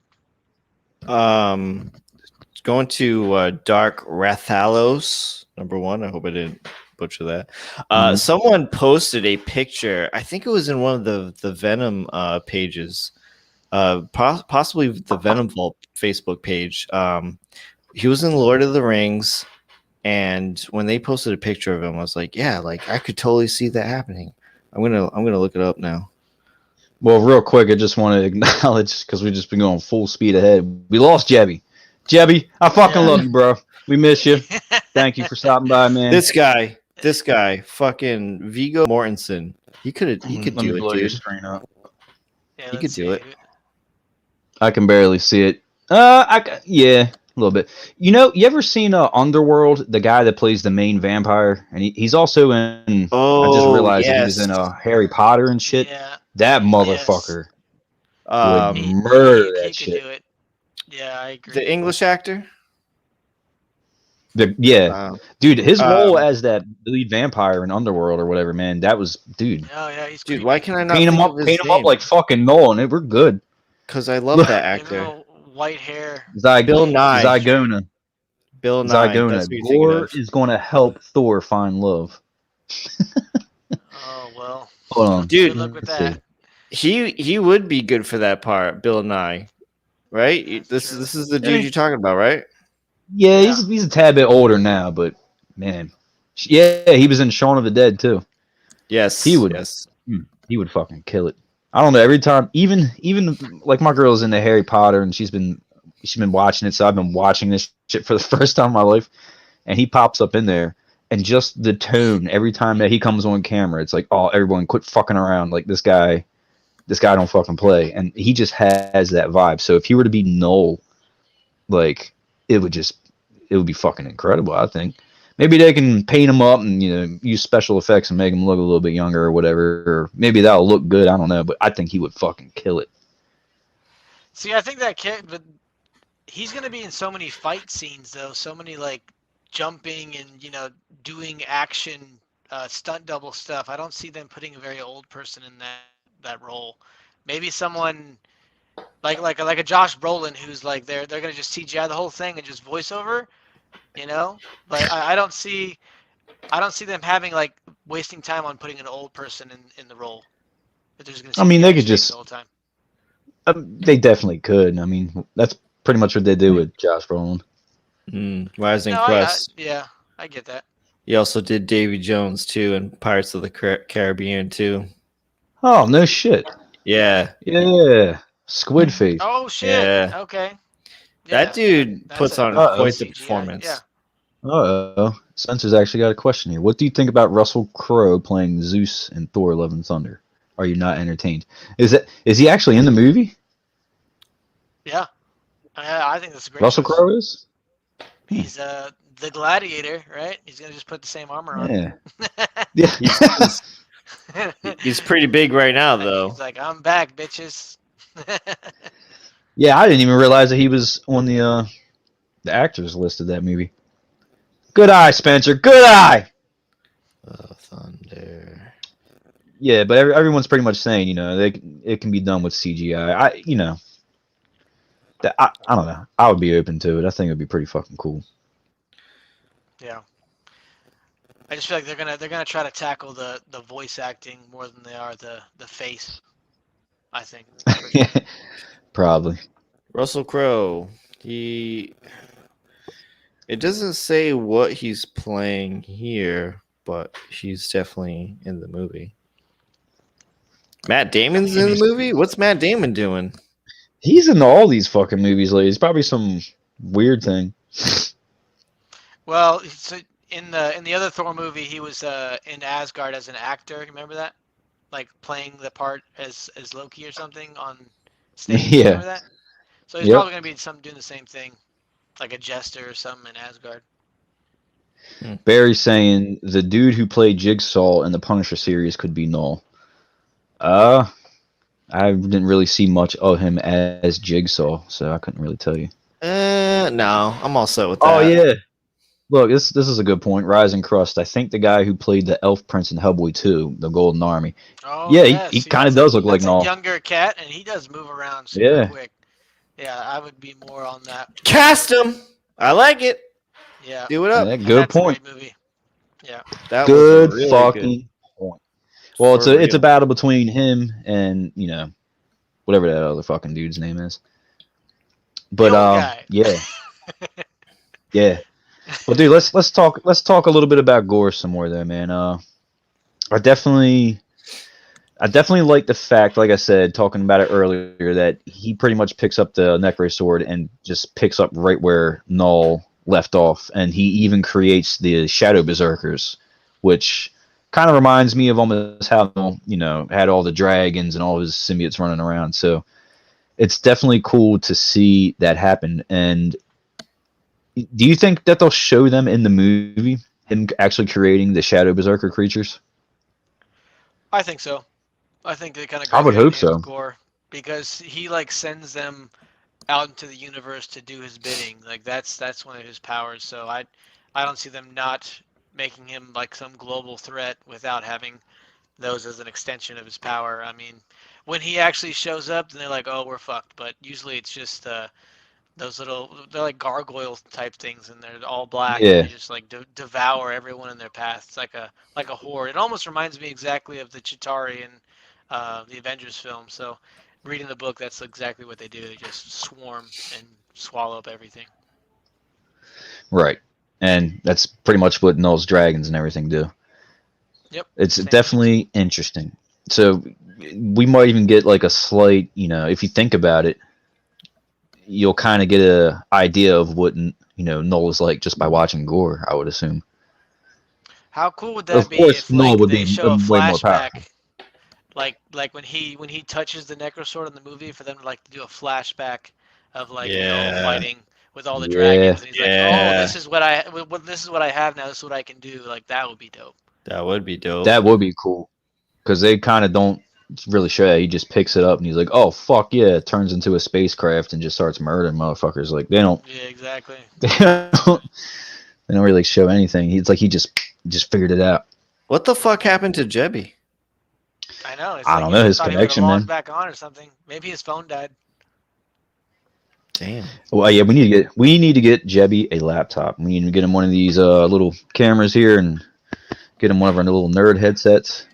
Going to Dark Rathalos, #1. I hope I didn't butcher that. Someone posted a picture. I think it was in one of the Venom pages, possibly the Venom Vault Facebook page. He was in Lord of the Rings, and when they posted a picture of him, I was like, yeah, like I could totally see that happening. I'm gonna look it up now. Well, real quick, I just want to acknowledge, because we've just been going full speed ahead. We lost Jebby. Jebby, I fucking love you, bro. We miss you. Thank you for stopping by, man. This guy, fucking Viggo Mortensen. He could Let me do it, blow your dude. screen up. Yeah, He let's could do see. it. I can barely see it. Yeah, a little bit. You ever seen Underworld? The guy that plays the main vampire, and he's also in. I just realized that he was in Harry Potter and shit. Yeah. That motherfucker would He murder that could shit. do it. Yeah, I agree. The English actor. Yeah, dude, his role as that lead vampire in Underworld or whatever, man, that was, dude. Oh yeah, he's Dude, creepy. why can I not Paint him think up, of his paint him name? up like fucking Nolan. We're good. Because I love that Give him actor. a white hair. Bill Nye. Zygona. Bill Nye. That's Zygona. what you're thinking Gorr of. is going to help Thor find love. Oh well. Hold on. Dude, Good luck with let's that. He would be good for that part, Bill Nye. Right? That's This true. is the dude you're talking about, right? Yeah, Yeah. he's a tad bit older now, but man, yeah, he was in Shaun of the Dead too. Yes. He would. Yes. He would fucking kill it. I don't know. Every time, even like my girl's into Harry Potter, and she's been watching it, so I've been watching this shit for the first time in my life. And he pops up in there, and just the tone every time that he comes on camera, it's like, oh, everyone quit fucking around. Like this guy don't fucking play, and he just has that vibe. So if he were to be Null, like it would be fucking incredible. I think maybe they can paint him up and use special effects and make him look a little bit younger or whatever, or maybe that'll look good. I don't know, but I think he would fucking kill it. See, I think that kid, but he's gonna be in so many fight scenes though, so many like jumping and doing action stunt double stuff. I don't see them putting a very old person in that role. Maybe someone like a Josh Brolin who's like they're gonna just CGI the whole thing and just voiceover, But I don't see them having like wasting time on putting an old person in the role. If they're just gonna I mean, they CGI could straight just. the whole time. They definitely could. I mean, that's pretty much what they do with Josh Brolin. Rising No, Quest. I get that. He also did Davy Jones too, and Pirates of the Caribbean too. Oh no shit. Yeah. Yeah. Squid Face. Oh shit. Yeah. Okay. That dude puts on quite the CGI, performance. Yeah. Uh-oh. Spencer's actually got a question here. What do you think about Russell Crowe playing Zeus in Thor: Love and Thunder? Are you not entertained? Is he actually in the movie? Yeah. I think that's a great Russell choice. Crowe is? He's the gladiator, right? He's gonna just put the same armor on. Yeah. He's pretty big right now, though. He's like, I'm back, bitches. Yeah, I didn't even realize that he was on the actors list of that movie. Good eye, Spencer. Good eye. Thunder. Yeah, but everyone's pretty much saying, it can be done with CGI. I don't know. I would be open to it. I think it would be pretty fucking cool. Yeah. I just feel like they're gonna try to tackle the voice acting more than they are the face. I think. Probably. Russell Crowe. It doesn't say what he's playing here, but he's definitely in the movie. Matt Damon's in the movie? What's Matt Damon doing? He's in all these fucking movies lately. It's probably some weird thing. Well, so in the other Thor movie, he was in Asgard as an actor. Remember that? Like playing the part as Loki or something on stage. Yeah. Remember that? So he's probably gonna be doing the same thing, like a jester or something in Asgard. Barry's saying the dude who played Jigsaw in the Punisher series could be Null. I didn't really see much of him as Jigsaw, so I couldn't really tell you. No, I'm all set with that. Oh yeah, Look, this is a good point. Rising Crust. I think the guy who played the Elf Prince in Hellboy 2, the Golden Army. Oh Yeah, yeah, he see, kind of does look like that's a Null. younger cat, and he does move around super Yeah. quick. Yeah, I would be more on that. Cast him. I like it. Yeah, Do it up. Yeah, and good that's a point. great movie. Yeah, That Good was a really fucking point. Well, For it's a real. battle between him and whatever that other fucking dude's name is. But the old guy. yeah, yeah. Well, dude, let's talk a little bit about Gorr some more, there, man. I definitely like the fact, like I said, talking about it earlier, that he pretty much picks up the Necro sword and just picks up right where Null left off, and he even creates the Shadow Berserkers, which kind of reminds me of almost how Null, had all the dragons and all his symbiotes running around. So it's definitely cool to see that happen. And do you think that they'll show them in the movie, him actually creating the Shadow Berserker creatures? I think so. I think they kind of I go would hand in hope hand so. with Gorr because he like sends them out into the universe to do his bidding. Like that's one of his powers. So I don't see them not making him like some global threat without having those as an extension of his power. I mean, when he actually shows up, then they're like, oh, we're fucked. But usually it's just those they're like gargoyle type things, and they're all black, and Yeah. they just like devour everyone in their path. It's like a horde. It almost reminds me exactly of the Chitauri in the Avengers film. So reading the book, that's exactly what they do. They just swarm and swallow up everything. Right. And that's pretty much what Null's dragons and everything do. Yep. It's Same definitely interesting. So we might even get like a slight, if you think about it, you'll kind of get a idea of what Null is like just by watching Gorr, I would assume. How cool would that Of be course, if Null like would they be show a way more powerful. flashback, like when he touches the Necrosword in the movie, for them to like do a flashback of like Null Yeah. fighting with all the Yeah. dragons, and he's like, Yeah. oh, this is what I have now. This is what I can do. Like that would be dope. That would be dope. That would be cool. Because they kind of don't really show that. He just picks it up and he's like, oh, fuck yeah. It turns into a spacecraft and just starts murdering motherfuckers. Like, they don't Yeah, exactly. they don't really show anything. It's like he just figured it out. What the fuck happened to Jebby? I know. It's I like don't you know, just his thought connection, he would have man. logged back on or something. Maybe his phone died. Damn. Well, yeah, we need to get Jebby a laptop. We need to get him one of these little cameras here and get him one of our little nerd headsets.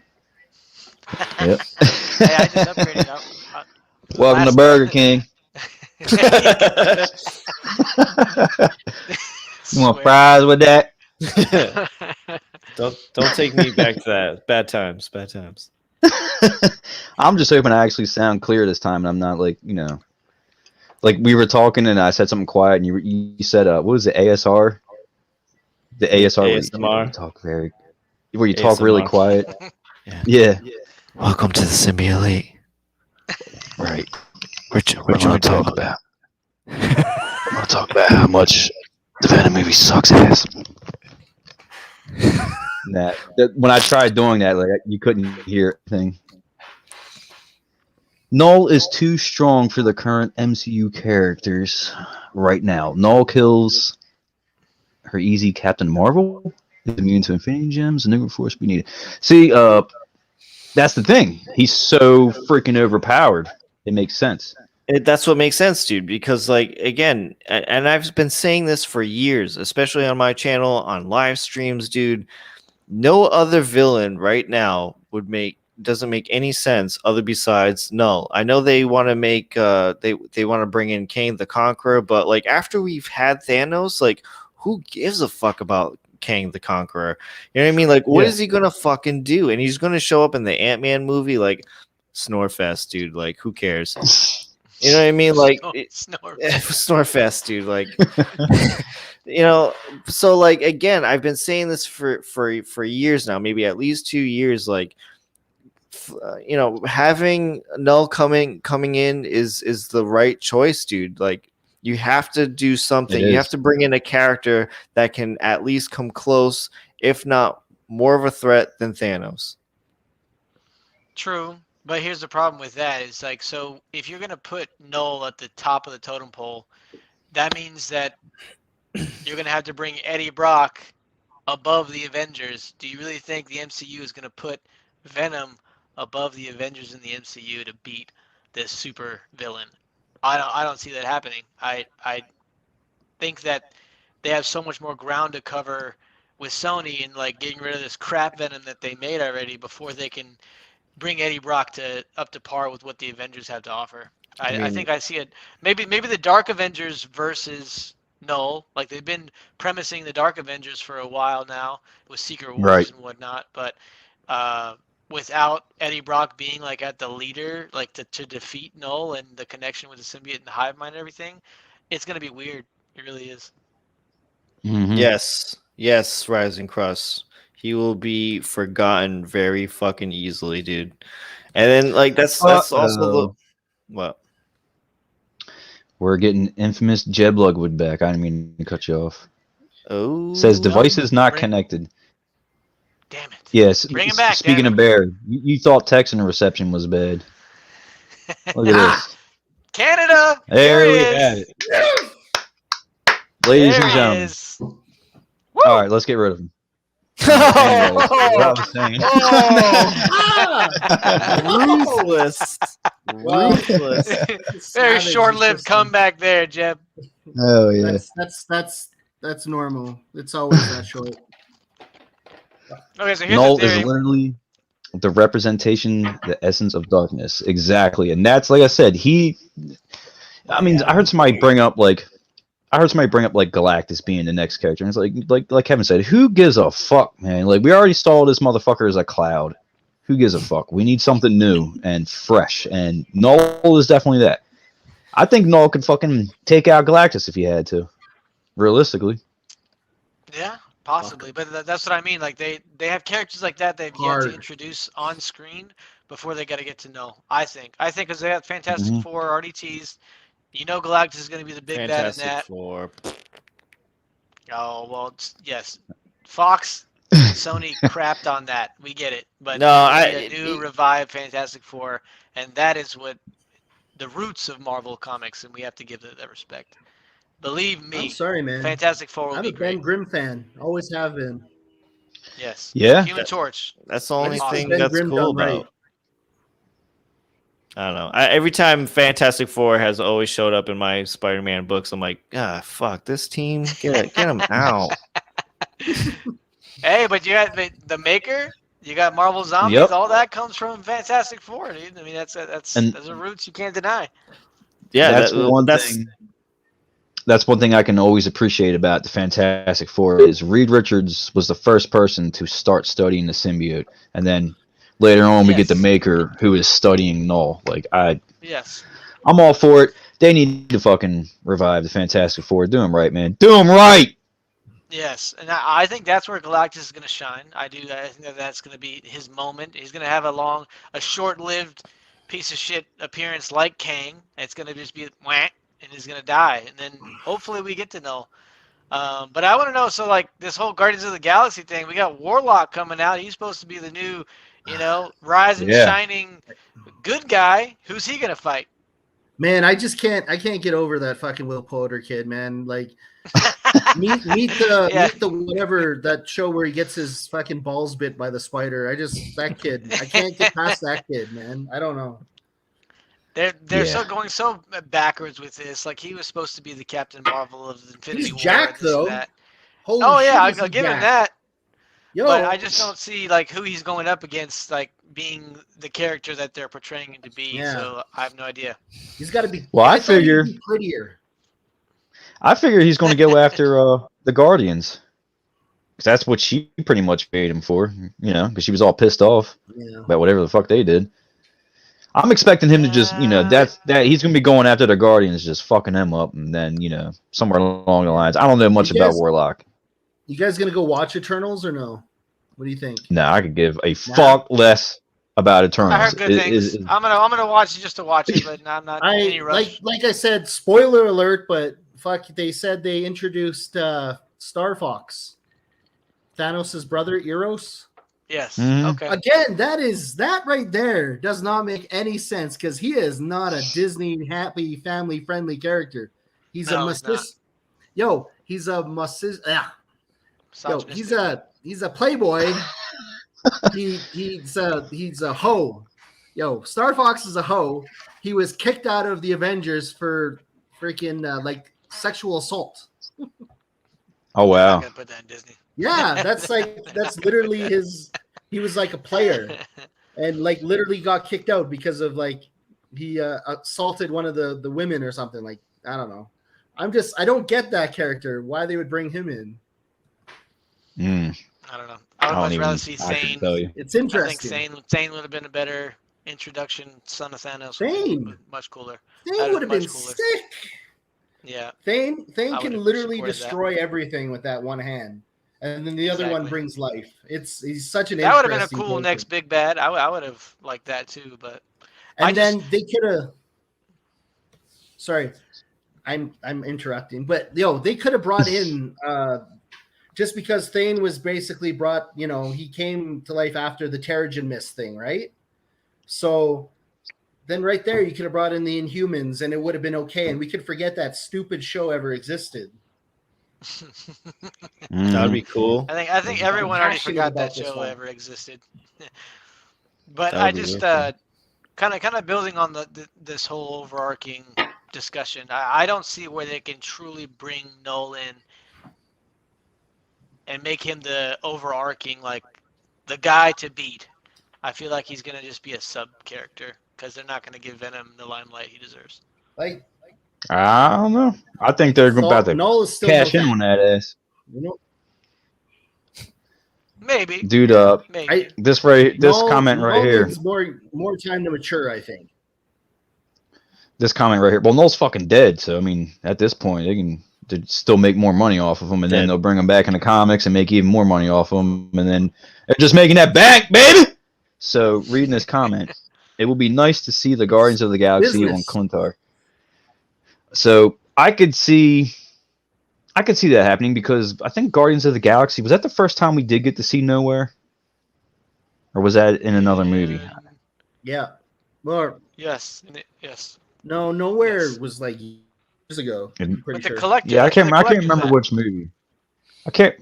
Yep. Hey, I just upgraded up. Welcome to Burger King. You want fries with that? Don't take me back to that. Bad times. Bad times. I'm just hoping I actually sound clear this time, and I'm not like like we were talking, and I said something quiet, and you said what was it, ASR? The ASR where ASMR. you talk where you talk really ASMR. quiet. Yeah. Yeah. Welcome to the Symbiote. Right. We're gonna talk about. I'm gonna talk about how much the Venom movie sucks ass. When I tried doing that, like you couldn't hear anything. Null is too strong for the current MCU characters right now. Null kills her easy Captain Marvel. Is immune to Infinity Gems and Nuclear Force we need. See, that's the thing. He's so freaking overpowered. It makes sense. That's what makes sense, dude. Because, like, again, and I've been saying this for years, especially on my channel, on live streams, dude. No other villain right now doesn't make any sense other besides Null. I know they want to make they want to bring in Kang the Conqueror, but like after we've had Thanos, like who gives a fuck about Kang the Conqueror? You know what I mean? Like, what is he gonna fucking do? And he's gonna show up in the Ant-Man movie, like Snorefest, dude. Like, who cares? You know what I mean? Like, Snorefest, dude. Like, so like again, I've been saying this for years now, maybe at least 2 years. Like, having Null coming in is the right choice, dude. Like, you have to do something. You have to bring in a character that can at least come close, if not more of a threat than Thanos. True. But here's the problem with that. It's like, so if you're going to put Null at the top of the totem pole, that means that you're gonna have to bring Eddie Brock above the Avengers. Do you really think the MCU is gonna put Venom above the Avengers in the MCU to beat this super villain? I don't see that happening. I think that they have so much more ground to cover with Sony and like getting rid of this crap Venom that they made already before they can bring Eddie Brock up to par with what the Avengers have to offer. I think I see it. Maybe the Dark Avengers versus Null. Like they've been premising the Dark Avengers for a while now with Secret Wars Right. and whatnot, but without Eddie Brock being like at the leader, like to defeat Null and the connection with the symbiote and the hive mind and everything, it's gonna be weird. It really is. Mhm. Yes, Rising Crust. He will be forgotten very fucking easily, dude. And then like that's also the what? We're getting infamous Jeb Lugwood back. I didn't mean to cut you off. Oh, Says devices not Bring- connected. Damn it. Yes. Bring him back, Speaking damn of Bear, you thought texting reception was bad. Look at this. Canada. There he we is. have it. Ladies There and he gentlemen. is. All right, let's get rid of him. Anyways, what I was saying. Ruthless. Ruthless. Very Savage, short-lived just- comeback there, Jeb. Oh yeah. That's normal. It's always that short. Okay, so here's Null the is theory. literally the representation, the essence of darkness. Exactly. And that's like I said, I mean, I heard somebody bring up like Galactus being the next character. And it's like Kevin said, who gives a fuck, man? Like we already saw this motherfucker as a cloud. Who gives a fuck? We need something new and fresh. And Null is definitely that. I think Null could fucking take out Galactus if he had to. Realistically. Yeah, possibly, but that's what I mean. Like they have characters like that they've yet Hard. to introduce on screen before they got to get to know. I think because they have Fantastic Mhm. Four already teased. You know, Galactus is going to be the big bad in Fantastic that. Four. Oh well, yes. Fox, Sony crapped on that. We get it, but No, there's gonna be a new revived Fantastic Four, and that is what the roots of Marvel comics, and we have to give it that respect. Believe I'm me, sorry, man. Fantastic Four will I'm be a Ben great. Grimm fan. Always have been. Yes. Yeah. Human Torch. That's the only just thing Ben that's Grimm cool done right. about. I don't know. Every time Fantastic Four has always showed up in my Spider-Man books, I'm like, fuck this team. Get them out. Hey, but you got the Maker. You got Marvel Zombies. Yep. All that comes from Fantastic Four, dude. I mean, that's And- those are roots you can't deny. Yeah, that's one thing. That's one thing I can always appreciate about the Fantastic Four is Reed Richards was the first person to start studying the symbiote, and then later on we get the Yes. Maker who is studying Null. Like Yes. I'm all for it. They need to fucking revive the Fantastic Four. Do them right, man. Do them right. Yes, and I think that's where Galactus is going to shine. I think that's going to be his moment. He's going to have a short-lived piece of shit appearance like Kang. It's going to just be whack, and he's going to die, and then hopefully we get to know. But I want to know. So like this whole Guardians of the Galaxy thing, we got Warlock coming out. He's supposed to be the new, rising, Yeah. shining good guy. Who's he going to fight? Man, I can't get over that fucking Will Poulter kid, man. Like meet Yeah. the whatever that show where he gets his fucking balls bit by the spider. That kid. I can't get past that kid, man. I don't know. They're Yeah. going so backwards with this. Like he was supposed to be the Captain Marvel of Infinity He's War. jacked, and this and though. that. Holy Oh yeah, shit, I'll is give him jacked. that. Yo, But I just don't see like who he's going up against, like being the character that they're portraying him to be. Yeah. So I have no idea. he's got to be. Well, I thought he'd figure- be prettier. I figure he's going to go after the Guardians. 'Cause that's what she pretty much paid him for, because she was all pissed off Yeah. about whatever the fuck they did. I'm expecting him to just, that he's going to be going after the Guardians, just fucking them up, and then, somewhere along the lines. I don't know much You about guys- Warlock. You guys gonna go watch Eternals or no? What do you think? No, I could give a fuck less about Eternals. I heard good things. I'm gonna watch it just to watch it, but I'm not in any I rush. like I said, spoiler alert, but fuck, they said they introduced Star Fox, Thanos' brother Eros. Yes. Mhm. Okay. Again, that right there does not make any sense because he is not a Disney happy family friendly character. He's No, a he's not. Yo, He's a Yo, Misogynistic. he's a playboy. He's a hoe. Yo, Star Fox is a hoe. He was kicked out of the Avengers for freaking like sexual assault. Oh You're not wow. gonna put that in Disney. Yeah, that's literally his. He was like a player, and like literally got kicked out because of like he assaulted one of the women or something. Like I don't know. I don't get that character. Why they would bring him in? I don't know. I would don't much even- rather see I couldn't Thane. tell you. It's I think interesting. Thane would have been a better introduction. Son of Thanos. Thane. Much cooler. Thane would have been much cooler. sick. Yeah. Thane I can would've literally supported that. destroy everything with that one hand, and then the other one Exactly. brings life. He's such an That would have been a interesting cool character. next big bad. I would have liked that too, but And I then they could have. Sorry, I'm interrupting, but they could have brought in just because Thane was basically brought. He came to life after the Terrigen Mist thing, right? So then right there, you could have brought in the Inhumans, and it would have been okay, and we could forget that stupid show ever existed. That'd be cool. I think everyone already passionate forgot about that this show one. ever existed. But That I would be just really kind of building on this whole overarching discussion. I don't see where they can truly bring Null in and make him the overarching like the guy to beat. I feel like he's gonna just be a sub character because they're not gonna give Venom the limelight he deserves. Like I don't know. I think they're about to Null is still cash no in on that ass. Maybe, Dude, maybe. this comment right here. Needs more time to mature, I think. This comment right here. Well, Null's fucking dead, so I mean, at this point, they still make more money off of him, and then Dead. they'll bring him back in the comics and make even more money off of him, and then they're just making that bank, baby. So, reading this comment, it will be nice to see the Guardians of the Galaxy on Business. Clintar. So, I could see that happening because I think Guardians of the Galaxy was that the first time we did get to see Nowhere, or was that in another movie? Yeah. Well, Yes. no, Nowhere Yes. was like years ago. And- I'm pretty But the sure. collector. Yeah, I can't the collector's remember that. which movie. I can't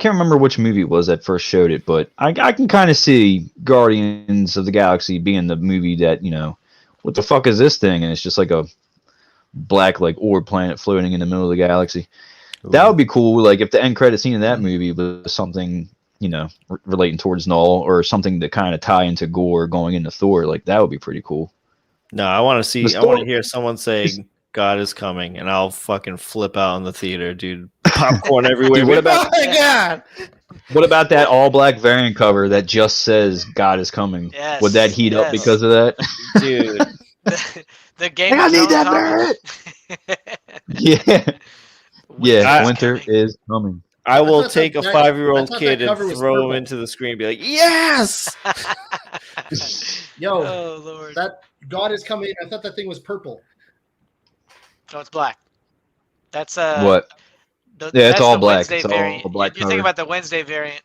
remember which movie it was that first showed it, but I can kind of see Guardians of the Galaxy being the movie that what the fuck is this thing? And it's just like a black like orb planet floating in the middle of the galaxy. That would be cool. Like if the end credit scene of that movie was something relating towards Null or something to kind of tie into Gorr going into Thor, like that would be pretty cool. No, I want to see. The I want to story- hear someone say God is coming, and I'll fucking flip out in the theater, dude. Popcorn everywhere. Dude, what about- Oh my god? What about that all black variant cover that just says God is coming? Yes, Would that heat up yes. because of that? Dude, the Game I of need Thrones that comic. Yeah. Yeah, Winter's winter coming. is coming. I will thought take a that- 5-year-old I thought kid that and cover was throw him purple. into the screen and be like, yes! Yo, Oh Lord. that God is coming. I thought that thing was purple. No, it's black. That's What? The, Yeah, it's that's all the black. Wednesday It's all variant. black You think cover. about the Wednesday variant.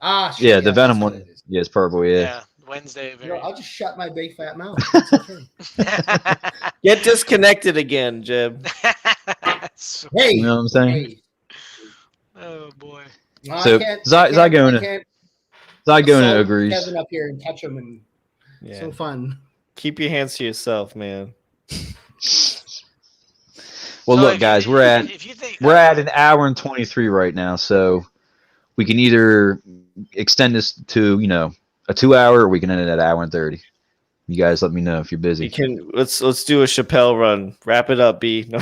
Ah, shit, Yeah, the Venom that's what one. it is. Yeah, it's purple. Yeah. Yeah, Wednesday Yo, variant. I'll just shut my big fat mouth. It's okay. Get disconnected again, Jeb. So- Hey, You know what I'm saying? hey. oh boy. No, So, Zygona- I can't Zygona assault agrees. Kevin up here and touch him, and Yeah. so fun. Keep your hands to yourself, man. Well, So look, if guys, you, we're at if you think we're at an hour and 23 right now, so we can either extend this to a 2-hour, or we can end it at an hour and 30. You guys, let me know if you're You busy. can let's do a Chappelle run. Wrap it up, B. No,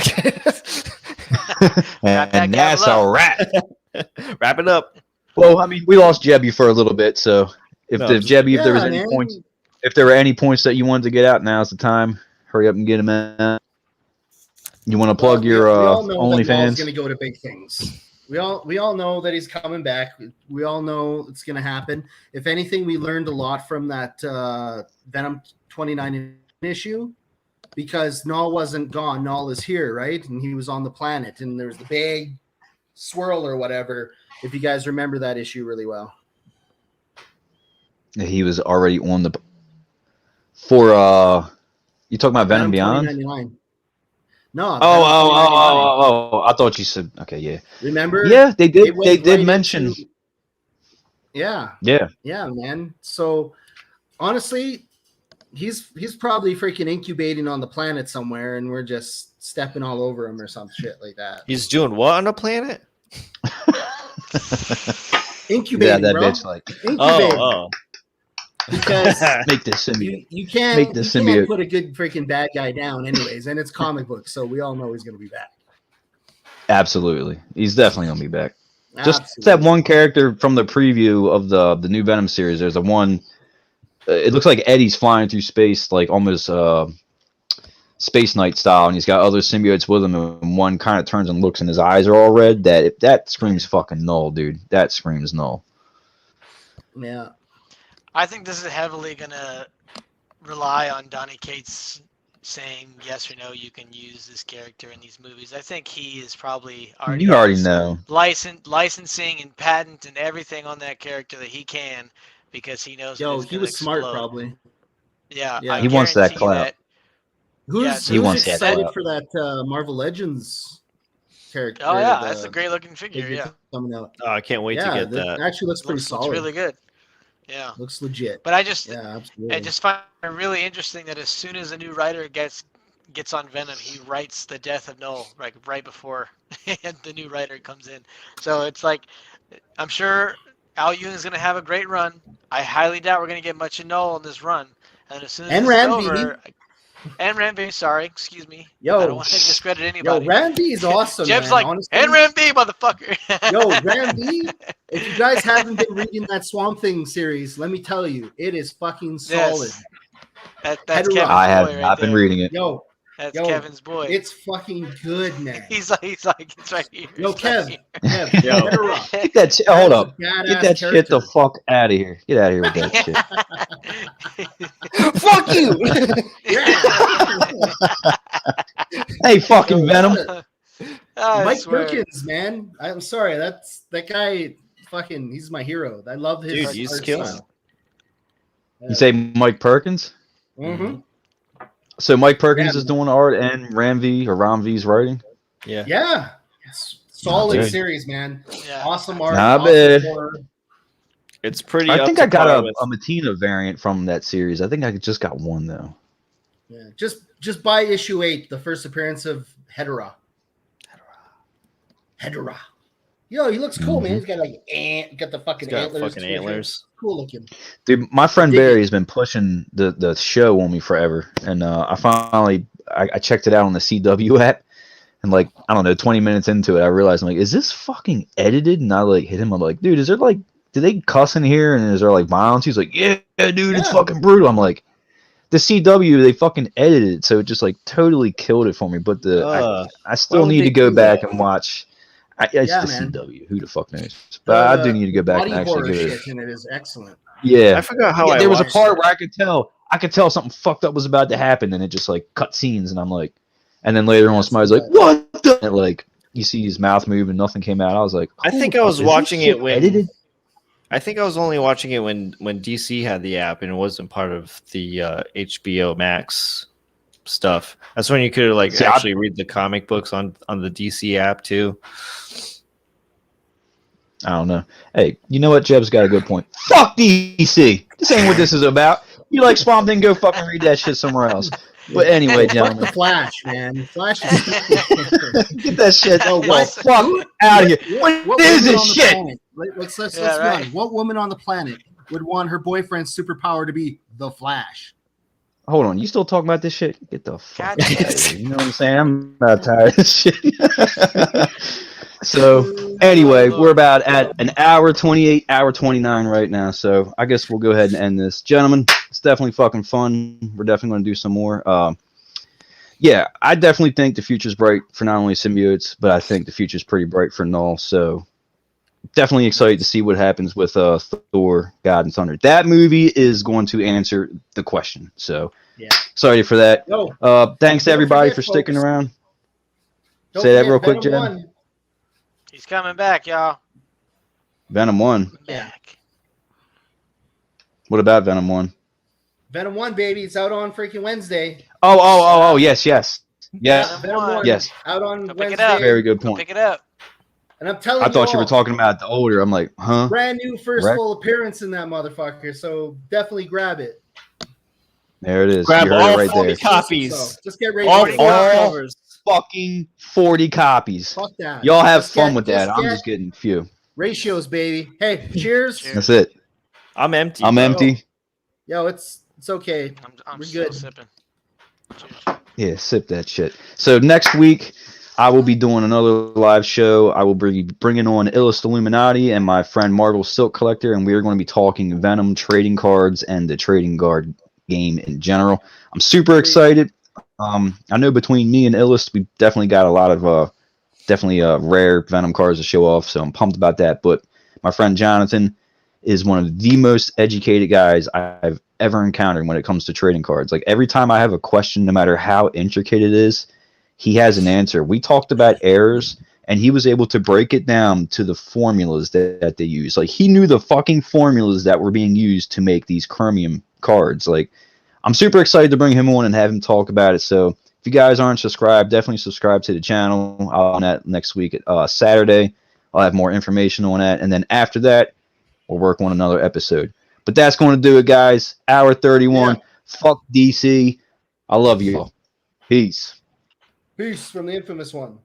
Wrap that And that's gavel a wrap. wrap it up. Well, I mean, we lost Jebby for a little bit, so if No, the just- Jebby, if there was Yeah, any man. points, if there were any points that you wanted to get out, now's the time. Hurry up and get them out. You want to plug your we all know that Null's OnlyFans? going to go to big things. We all know that he's coming back. We all know it's going to happen. If anything, we learned a lot from that Venom 29 issue, because Null wasn't gone. Null is here, right? And he was on the planet, and there was the big swirl or whatever. If you guys remember that issue really well. He was already on the. For you talking about Venom Beyond? 2099. No. Oh, Venom oh, oh, 2099. oh, oh, oh! I thought you said okay. Yeah, Remember? yeah. They did. It went They did right mention. into- Yeah, Yeah, yeah, man. So honestly, he's probably freaking incubating on the planet somewhere, and we're just stepping all over him or some shit like that. He's doing what on a planet? Incubating, that bro. bitch like Incubating. Oh, Because make this symbiote. you can't Make the you can't symbiote. put a good freaking bad guy down, anyways. And it's comic books, so we all know he's gonna be back. Absolutely, he's definitely gonna be back. Just Absolutely. that one character from the preview of the new Venom series. There's a one. It looks like Eddie's flying through space, like almost Space Knight style, and he's got other symbiotes with him. And one kind of turns and looks, and his eyes are all red. That screams fucking null, dude. That screams null. Yeah. I think this is heavily gonna rely on Donny Cates saying yes or no. You can use this character in these movies. I think he is probably already You already has know. licensing and patent and everything on that character that he can, because he knows Yo, that it's he gonna was smart, explode. probably. Yeah, Yeah. I He wants that guarantee clout. Who's He wants that excited clout. for that Marvel Legends character? Oh yeah, the that's a great looking figure. figure Yeah, coming out. oh, I can't wait to Yeah, get that. actually looks pretty looks solid. really good. Yeah, Looks legit. but I just Yeah, absolutely. I just find it really interesting that as soon as a new writer gets on Venom, he writes the death of Null right before the new writer comes in. So it's like, I'm sure Al Ewing's gonna have a great run. I highly doubt we're gonna get much of Null in this run. And as soon as And this is Randy. over, and Randy, sorry, excuse me. Yo, I don't want to discredit Yo, anybody. Randy's awesome, Jeb's man. like, Honestly. and Randy, motherfucker. Yo, Randy, if you guys haven't been reading that Swamp Thing series, let me tell you, it is fucking solid. Yes. That's Head Kevin's around. I have boy right not been there. reading it. Yo, That's Yo, Kevin's boy. it's fucking good, man. He's like, it's right here. Yo, It's right Kev, here. Kev, Yo. head around. Get that shit. Hold up. Badass Get that shit the fuck out of here. Get out of here with that shit. Fuck you. Hey, fucking Venom. I Mike swear. Perkins, man. I'm sorry. That guy. Fucking, he's my hero. I love his. Dude, he's art killing. style. You say Mike Perkins? Mm-hmm. So Mike Perkins Yeah. is doing art and Ramv's writing? Yeah. Yeah. Solid Not bad. series, man. Yeah. Awesome art. Not awesome bad. horror. It's pretty. I up think to I got par a with- Matina variant from that series. I think I just got one, though. Yeah. Just buy issue 8, the first appearance of Hedera. Hedera. Yo, he looks cool, man. He's got like got the fucking He's got antlers. fucking to his antlers. head. Cool looking. Dude, my friend Dig it. Barry has been pushing the show on me forever. And I finally I checked it out on the CW app. And like, I don't know, 20 minutes into it, I realized, I'm like, is this fucking edited? And I like hit him. I'm like, dude, is there like, do they cuss in here? And is there like violence? He's like, yeah, dude, it's Yeah. fucking brutal. I'm like, the CW, they fucking edited it. So it just like totally killed it for me. But I still would need they to go do back that? and watch. It's Yeah, the man. CW. Who the fuck knows? But I do need to go back Body and actually horror give it. shit in it is excellent. Yeah. I forgot how Yeah, I there was a watched part it. where I could tell something fucked up was about to happen, and it just like cut scenes, and I'm like, and then later on, somebody's like, "What?" The? And, like, you see his mouth move, and nothing came out. I was like, I think "Holy I was fuck, is this watching shit it when edited." I think I was only watching it when DC had the app and it wasn't part of the HBO Max stuff. That's when you could like See, actually read the comic books on the DC app too. I don't know. Hey, you know what? Jeb's got a good point. Fuck DC. This ain't what this is about. You like Swamp Thing? Go fucking read that shit somewhere else. But anyway, Fuck gentlemen, the Flash, man. Flash is get that shit Oh, the what- fuck out of here. What is woman this on the shit? planet- Let's Yeah, be right. honest. What woman on the planet would want her boyfriend's superpower to be the Flash? Hold on, you still talking about this shit? Get the fuck God out damn of here. You know what I'm saying? I'm about tired of this shit. So anyway, we're about at an hour 28, hour 29 right now. So I guess we'll go ahead and end this. Gentlemen, it's definitely fucking fun. We're definitely going to do some more. Yeah, I definitely think the future's bright for not only symbiotes, but I think the future's pretty bright for Null. So definitely excited to see what happens with Thor, God and Thunder. That movie is going to answer the question. So Yeah. sorry for that. Yo, Thanks to Don't everybody forget, for sticking folks. around. don't Say that forget real quick, Venom Jen. 1. He's coming back, y'all. Venom 1. Yeah. Back. What about Venom 1? Venom 1, baby. It's out on freaking Wednesday. Oh, yes. Yes. Venom 1 Yes. out on Go pick it up. Wednesday. Very good Go point. pick it up. And I'm telling I thought you were all, talking about the older. I'm like, huh? brand new first Right. full appearance in that motherfucker. So definitely grab it. There it is. Grab You heard all it right 40 there. copies. So just get ready. All for it. 40 All- covers. Fucking 40 copies. Fuck that. Y'all have Just fun get- with that. just I'm get just getting a few. ratios, baby. Hey, cheers. Cheers. That's it. I'm empty. I'm bro. empty. Yo, it's okay. I'm We're still good. sipping. Cheers. Yeah, sip that shit. So next week, I will be doing another live show. I will be bringing on Illust Illuminati and my friend Marvel Silk Collector, and we are going to be talking Venom trading cards and the trading card game in general. I'm super excited. I know between me and Illust, we definitely got a lot of rare Venom cards to show off, so I'm pumped about that. But my friend Jonathan is one of the most educated guys I've ever encountered when it comes to trading cards. Like every time I have a question, no matter how intricate it is, he has an answer. We talked about errors, and he was able to break it down to the formulas that they use. Like he knew the fucking formulas that were being used to make these Chromium cards. Like I'm super excited to bring him on and have him talk about it. So if you guys aren't subscribed, definitely subscribe to the channel. I'll on that next week, Saturday. I'll have more information on that, and then after that, we'll work on another episode. But that's going to do it, guys. Hour 31. Yeah. Fuck DC. I love you all. Peace. Peace from the infamous one.